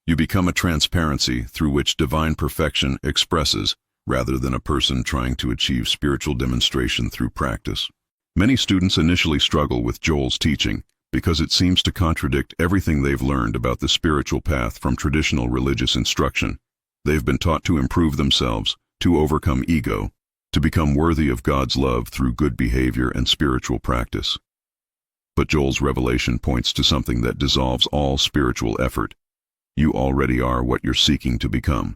You become a transparency through which divine perfection expresses, rather than a person trying to achieve spiritual demonstration through practice. Many students initially struggle with Joel's teaching because it seems to contradict everything they've learned about the spiritual path from traditional religious instruction. They've been taught to improve themselves, to overcome ego, to become worthy of God's love through good behavior and spiritual practice. But Joel's revelation points to something that dissolves all spiritual effort. You already are what you're seeking to become.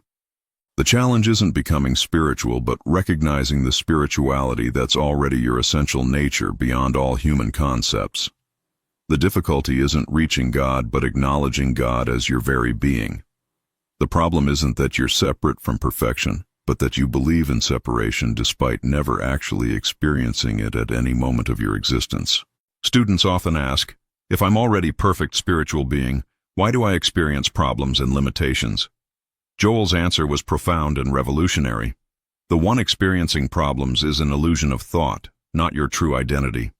The challenge isn't becoming spiritual, but recognizing the spirituality that's already your essential nature beyond all human concepts. The difficulty isn't reaching God, but acknowledging God as your very being. The problem isn't that you're separate from perfection, but that you believe in separation despite never actually experiencing it at any moment of your existence. Students often ask, if I'm already perfect spiritual being, why do I experience problems and limitations? Joel's answer was profound and revolutionary. The one experiencing problems is an illusion of thought, not your true identity.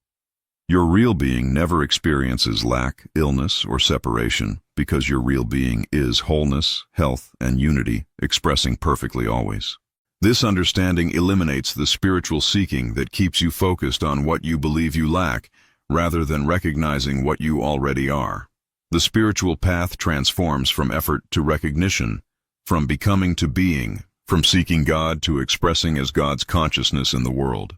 Your real being never experiences lack, illness, or separation, because your real being is wholeness, health, and unity, expressing perfectly always. This understanding eliminates the spiritual seeking that keeps you focused on what you believe you lack, rather than recognizing what you already are. The spiritual path transforms from effort to recognition, from becoming to being, from seeking God to expressing as God's consciousness in the world.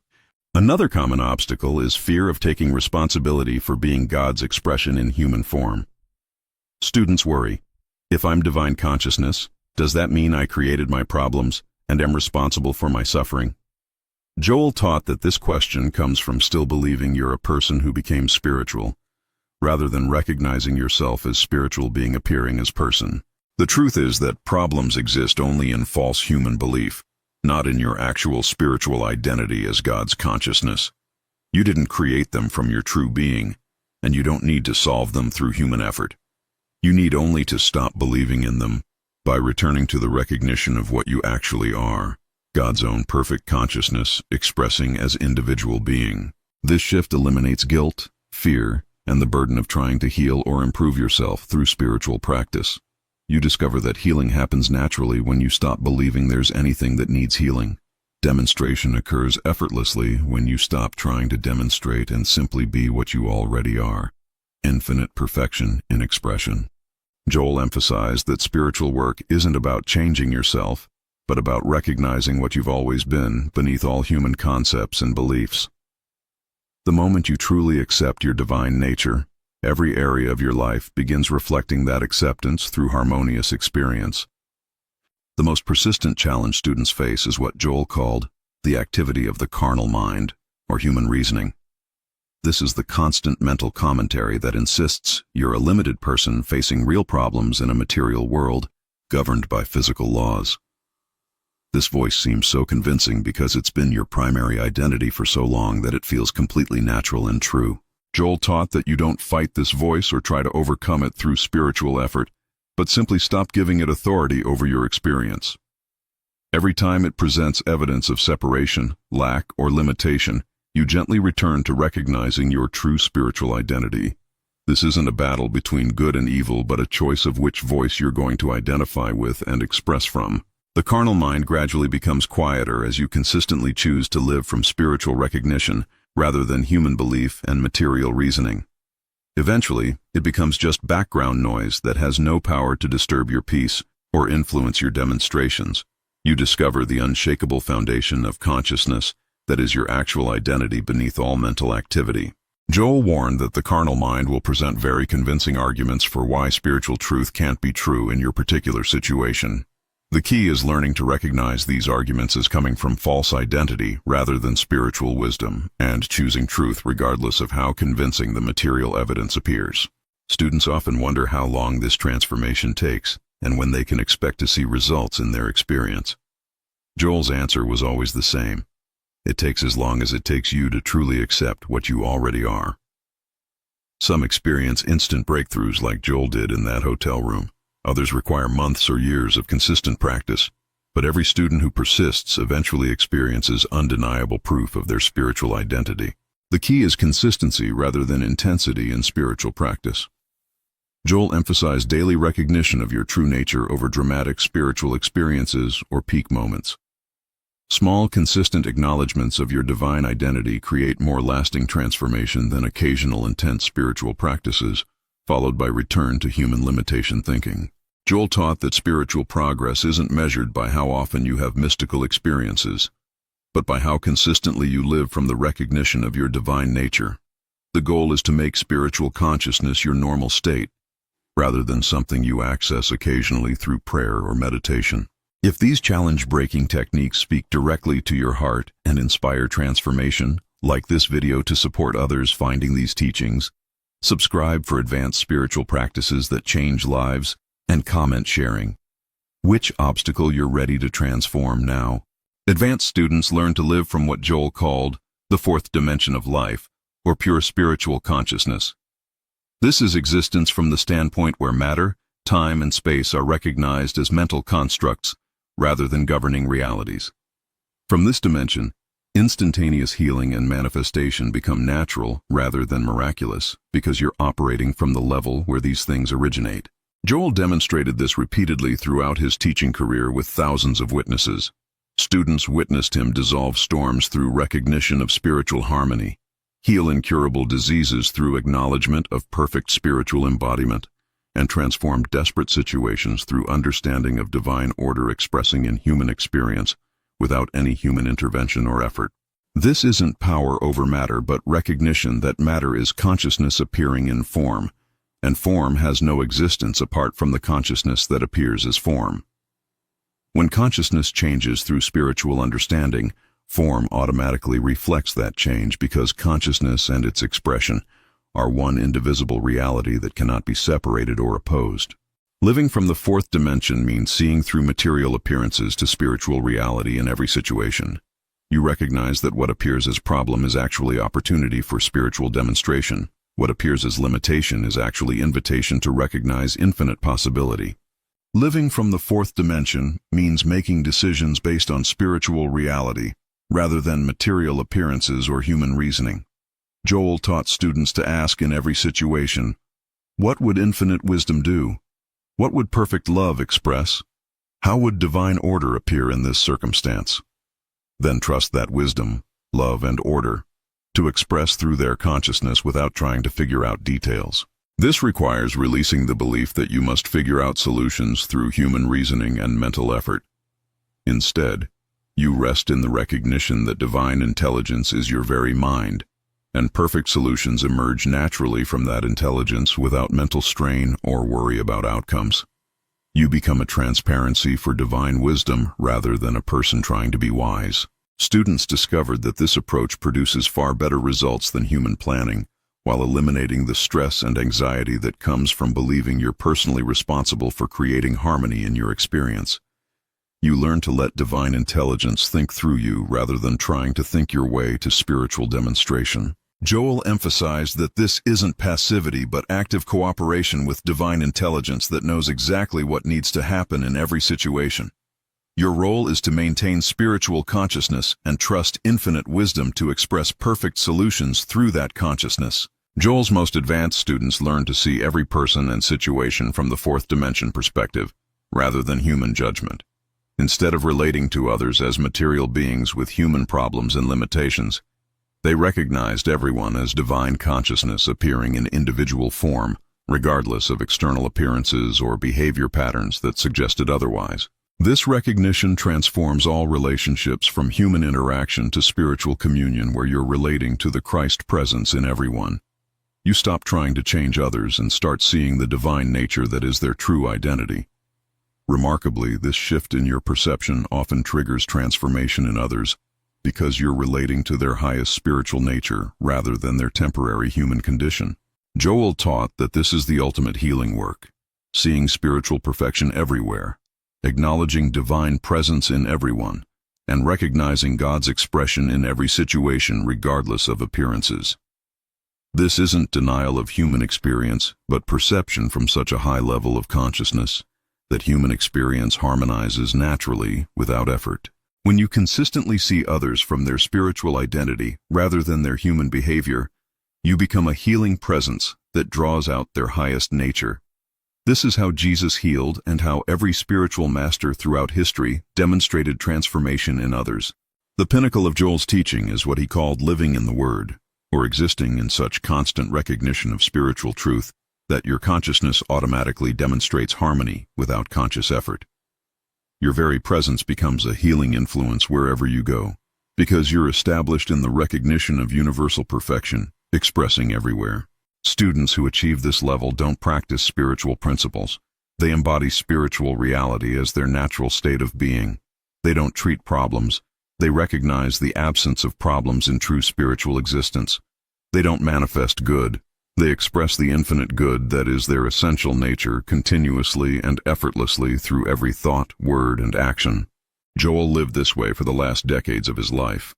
Another common obstacle is fear of taking responsibility for being God's expression in human form. Students worry, if I'm divine consciousness, does that mean I created my problems and am responsible for my suffering? Joel taught that this question comes from still believing you're a person who became spiritual, rather than recognizing yourself as spiritual being appearing as person. The truth is that problems exist only in false human belief, not in your actual spiritual identity as God's consciousness. You didn't create them from your true being, and you don't need to solve them through human effort. You need only to stop believing in them by returning to the recognition of what you actually are, God's own perfect consciousness expressing as individual being. This shift eliminates guilt, fear, and the burden of trying to heal or improve yourself through spiritual practice. You discover that healing happens naturally when you stop believing there's anything that needs healing. Demonstration occurs effortlessly when you stop trying to demonstrate and simply be what you already are. Infinite perfection in expression. Joel emphasized that spiritual work isn't about changing yourself, but about recognizing what you've always been beneath all human concepts and beliefs. The moment you truly accept your divine nature, every area of your life begins reflecting that acceptance through harmonious experience. The most persistent challenge students face is what Joel called the activity of the carnal mind, or human reasoning. This is the constant mental commentary that insists you're a limited person facing real problems in a material world governed by physical laws. This voice seems so convincing because it's been your primary identity for so long that it feels completely natural and true. Joel taught that you don't fight this voice or try to overcome it through spiritual effort, but simply stop giving it authority over your experience. Every time it presents evidence of separation, lack, or limitation, you gently return to recognizing your true spiritual identity. This isn't a battle between good and evil, but a choice of which voice you're going to identify with and express from. The carnal mind gradually becomes quieter as you consistently choose to live from spiritual recognition rather than human belief and material reasoning. Eventually, it becomes just background noise that has no power to disturb your peace or influence your demonstrations. You discover the unshakable foundation of consciousness that is your actual identity beneath all mental activity. Joel warned that the carnal mind will present very convincing arguments for why spiritual truth can't be true in your particular situation. The key is learning to recognize these arguments as coming from false identity rather than spiritual wisdom, and choosing truth regardless of how convincing the material evidence appears. Students often wonder how long this transformation takes and when they can expect to see results in their experience. Joel's answer was always the same. It takes as long as it takes you to truly accept what you already are. Some experience instant breakthroughs like Joel did in that hotel room. Others require months or years of consistent practice, but every student who persists eventually experiences undeniable proof of their spiritual identity. The key is consistency rather than intensity in spiritual practice. Joel emphasized daily recognition of your true nature over dramatic spiritual experiences or peak moments. Small, consistent acknowledgments of your divine identity create more lasting transformation than occasional intense spiritual practices, followed by return to human limitation thinking. Joel taught that spiritual progress isn't measured by how often you have mystical experiences, but by how consistently you live from the recognition of your divine nature. The goal is to make spiritual consciousness your normal state, rather than something you access occasionally through prayer or meditation. If these challenge-breaking techniques speak directly to your heart and inspire transformation, like this video to support others finding these teachings, subscribe for advanced spiritual practices that change lives, and comment sharing which obstacle you're ready to transform now. Advanced students learn to live from what Joel called the fourth dimension of life, or pure spiritual consciousness. This is existence from the standpoint where matter, Time and space are recognized as mental constructs rather than governing realities. From this dimension, instantaneous healing and manifestation become natural rather than miraculous because you're operating from the level where these things originate. Joel demonstrated this repeatedly throughout his teaching career with thousands of witnesses. Students witnessed him dissolve storms through recognition of spiritual harmony, heal incurable diseases through acknowledgement of perfect spiritual embodiment, and transform desperate situations through understanding of divine order expressing in human experience without any human intervention or effort. This isn't power over matter, but recognition that matter is consciousness appearing in form, and form has no existence apart from the consciousness that appears as form. When consciousness changes through spiritual understanding, form automatically reflects that change because consciousness and its expression are one indivisible reality that cannot be separated or opposed. Living from the fourth dimension means seeing through material appearances to spiritual reality in every situation. You recognize that what appears as problem is actually opportunity for spiritual demonstration. What appears as limitation is actually invitation to recognize infinite possibility. Living from the fourth dimension means making decisions based on spiritual reality rather than material appearances or human reasoning. Joel taught students to ask in every situation, what would infinite wisdom do? What would perfect love express? How would divine order appear in this circumstance? Then trust that wisdom, love, and order to express through their consciousness without trying to figure out details. This requires releasing the belief that you must figure out solutions through human reasoning and mental effort. Instead, you rest in the recognition that divine intelligence is your very mind, and perfect solutions emerge naturally from that intelligence without mental strain or worry about outcomes. You become a transparency for divine wisdom rather than a person trying to be wise. Students discovered that this approach produces far better results than human planning, while eliminating the stress and anxiety that comes from believing you're personally responsible for creating harmony in your experience. You learn to let divine intelligence think through you rather than trying to think your way to spiritual demonstration. Joel emphasized that this isn't passivity but active cooperation with divine intelligence that knows exactly what needs to happen in every situation. Your role is to maintain spiritual consciousness and trust infinite wisdom to express perfect solutions through that consciousness. Joel's most advanced students learn to see every person and situation from the fourth dimension perspective, rather than human judgment. Instead of relating to others as material beings with human problems and limitations, they recognized everyone as divine consciousness appearing in individual form, regardless of external appearances or behavior patterns that suggested otherwise. This recognition transforms all relationships from human interaction to spiritual communion where you're relating to the Christ presence in everyone. You stop trying to change others and start seeing the divine nature that is their true identity. Remarkably, this shift in your perception often triggers transformation in others because you're relating to their highest spiritual nature rather than their temporary human condition. Joel taught that this is the ultimate healing work, seeing spiritual perfection everywhere, acknowledging divine presence in everyone, and recognizing God's expression in every situation regardless of appearances. This isn't denial of human experience, but perception from such a high level of consciousness that human experience harmonizes naturally without effort. When you consistently see others from their spiritual identity rather than their human behavior, you become a healing presence that draws out their highest nature. This is how Jesus healed and how every spiritual master throughout history demonstrated transformation in others. The pinnacle of Joel's teaching is what he called living in the Word, or existing in such constant recognition of spiritual truth that your consciousness automatically demonstrates harmony without conscious effort. Your very presence becomes a healing influence wherever you go, because you're established in the recognition of universal perfection, expressing everywhere. Students who achieve this level don't practice spiritual principles. They embody spiritual reality as their natural state of being. They don't treat problems. They recognize the absence of problems in true spiritual existence. They don't manifest good. They express the infinite good that is their essential nature continuously and effortlessly through every thought, word, and action. Joel lived this way for the last decades of his life,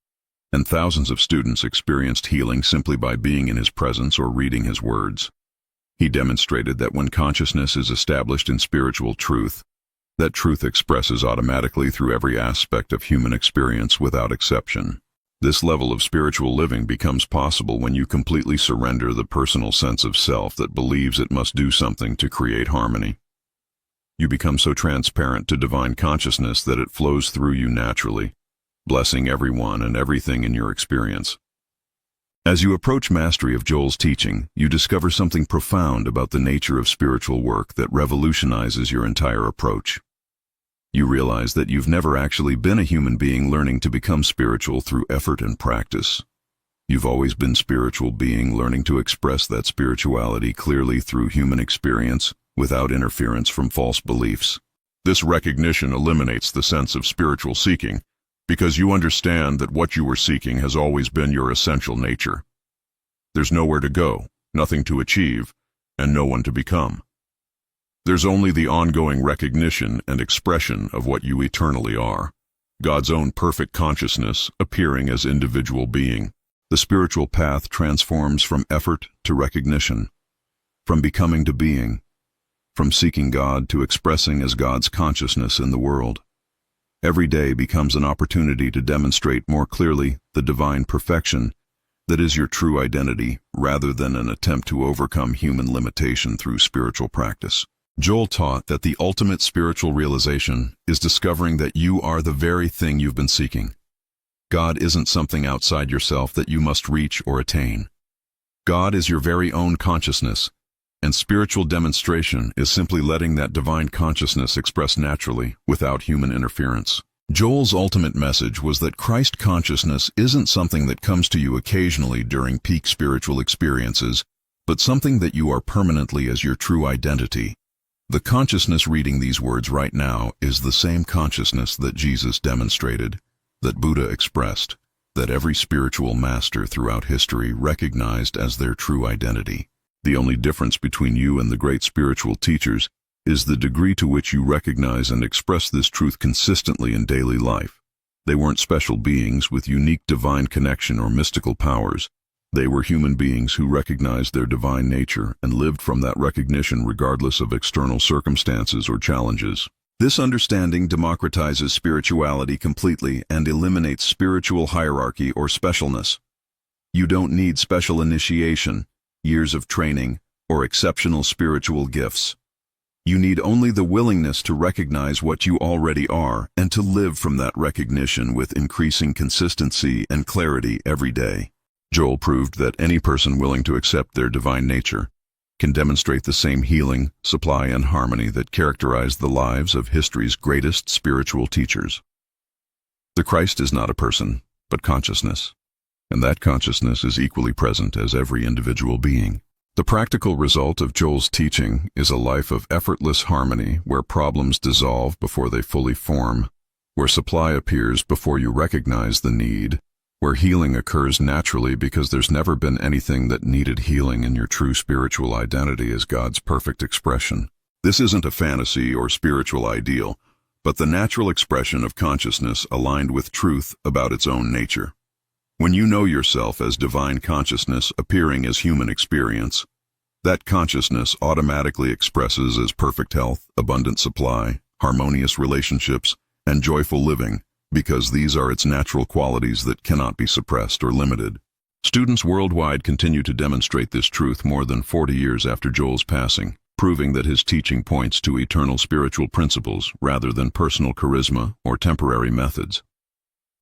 and thousands of students experienced healing simply by being in his presence or reading his words. He demonstrated that when consciousness is established in spiritual truth, that truth expresses automatically through every aspect of human experience without exception. This level of spiritual living becomes possible when you completely surrender the personal sense of self that believes it must do something to create harmony. You become so transparent to divine consciousness that it flows through you naturally, blessing everyone and everything in your experience. As you approach mastery of Joel's teaching, you discover something profound about the nature of spiritual work that revolutionizes your entire approach. You realize that you've never actually been a human being learning to become spiritual through effort and practice. You've always been a spiritual being learning to express that spirituality clearly through human experience, without interference from false beliefs. This recognition eliminates the sense of spiritual seeking, because you understand that what you were seeking has always been your essential nature. There's nowhere to go, nothing to achieve, and no one to become. There's only the ongoing recognition and expression of what you eternally are, God's own perfect consciousness appearing as individual being. The spiritual path transforms from effort to recognition, from becoming to being, from seeking God to expressing as God's consciousness in the world. Every day becomes an opportunity to demonstrate more clearly the divine perfection that is your true identity, rather than an attempt to overcome human limitation through spiritual practice. Joel taught that the ultimate spiritual realization is discovering that you are the very thing you've been seeking. God isn't something outside yourself that you must reach or attain. God is your very own consciousness, and spiritual demonstration is simply letting that divine consciousness express naturally, without human interference. Joel's ultimate message was that Christ consciousness isn't something that comes to you occasionally during peak spiritual experiences, but something that you are permanently as your true identity. The consciousness reading these words right now is the same consciousness that Jesus demonstrated, that Buddha expressed, that every spiritual master throughout history recognized as their true identity. The only difference between you and the great spiritual teachers is the degree to which you recognize and express this truth consistently in daily life. They weren't special beings with unique divine connection or mystical powers. They were human beings who recognized their divine nature and lived from that recognition regardless of external circumstances or challenges. This understanding democratizes spirituality completely and eliminates spiritual hierarchy or specialness. You don't need special initiation, years of training, or exceptional spiritual gifts. You need only the willingness to recognize what you already are and to live from that recognition with increasing consistency and clarity every day. Joel proved that any person willing to accept their divine nature can demonstrate the same healing, supply, and harmony that characterized the lives of history's greatest spiritual teachers. The Christ is not a person, but consciousness, and that consciousness is equally present as every individual being. The practical result of Joel's teaching is a life of effortless harmony where problems dissolve before they fully form, where supply appears before you recognize the need, where healing occurs naturally because there's never been anything that needed healing, and your true spiritual identity is God's perfect expression. This isn't a fantasy or spiritual ideal, but the natural expression of consciousness aligned with truth about its own nature. When you know yourself as divine consciousness appearing as human experience, that consciousness automatically expresses as perfect health, abundant supply, harmonious relationships, and joyful living, because these are its natural qualities that cannot be suppressed or limited. Students worldwide continue to demonstrate this truth more than 40 years after Joel's passing, proving that his teaching points to eternal spiritual principles rather than personal charisma or temporary methods.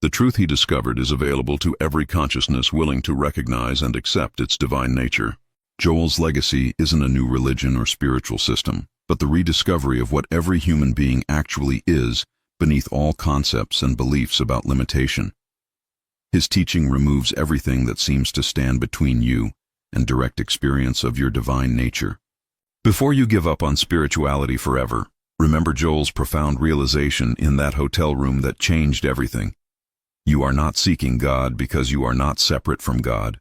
The truth he discovered is available to every consciousness willing to recognize and accept its divine nature. Joel's legacy isn't a new religion or spiritual system, but the rediscovery of what every human being actually is beneath all concepts and beliefs about limitation. His teaching removes everything that seems to stand between you and direct experience of your divine nature. Before you give up on spirituality forever, remember Joel's profound realization in that hotel room that changed everything. You are not seeking God because you are not separate from God.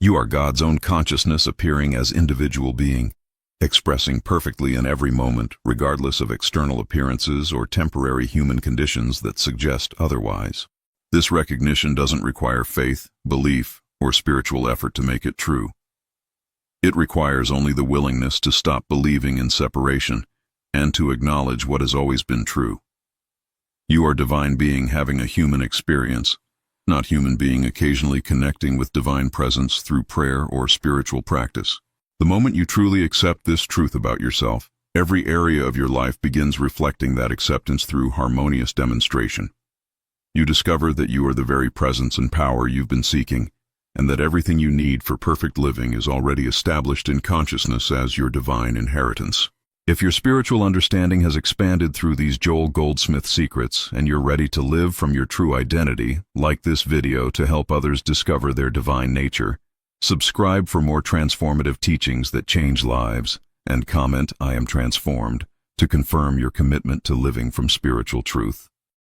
You are God's own consciousness appearing as individual being, expressing perfectly in every moment, regardless of external appearances or temporary human conditions that suggest otherwise. This recognition doesn't require faith, belief, or spiritual effort to make it true. It requires only the willingness to stop believing in separation and to acknowledge what has always been true. You are divine being having a human experience, not human being occasionally connecting with divine presence through prayer or spiritual practice. The moment you truly accept this truth about yourself, every area of your life begins reflecting that acceptance through harmonious demonstration. You discover that you are the very presence and power you've been seeking, and that everything you need for perfect living is already established in consciousness as your divine inheritance. If your spiritual understanding has expanded through these Joel Goldsmith secrets and you're ready to live from your true identity, like this video to help others discover their divine nature. Subscribe for more transformative teachings that change lives, and comment "I am transformed" to confirm your commitment to living from spiritual truth.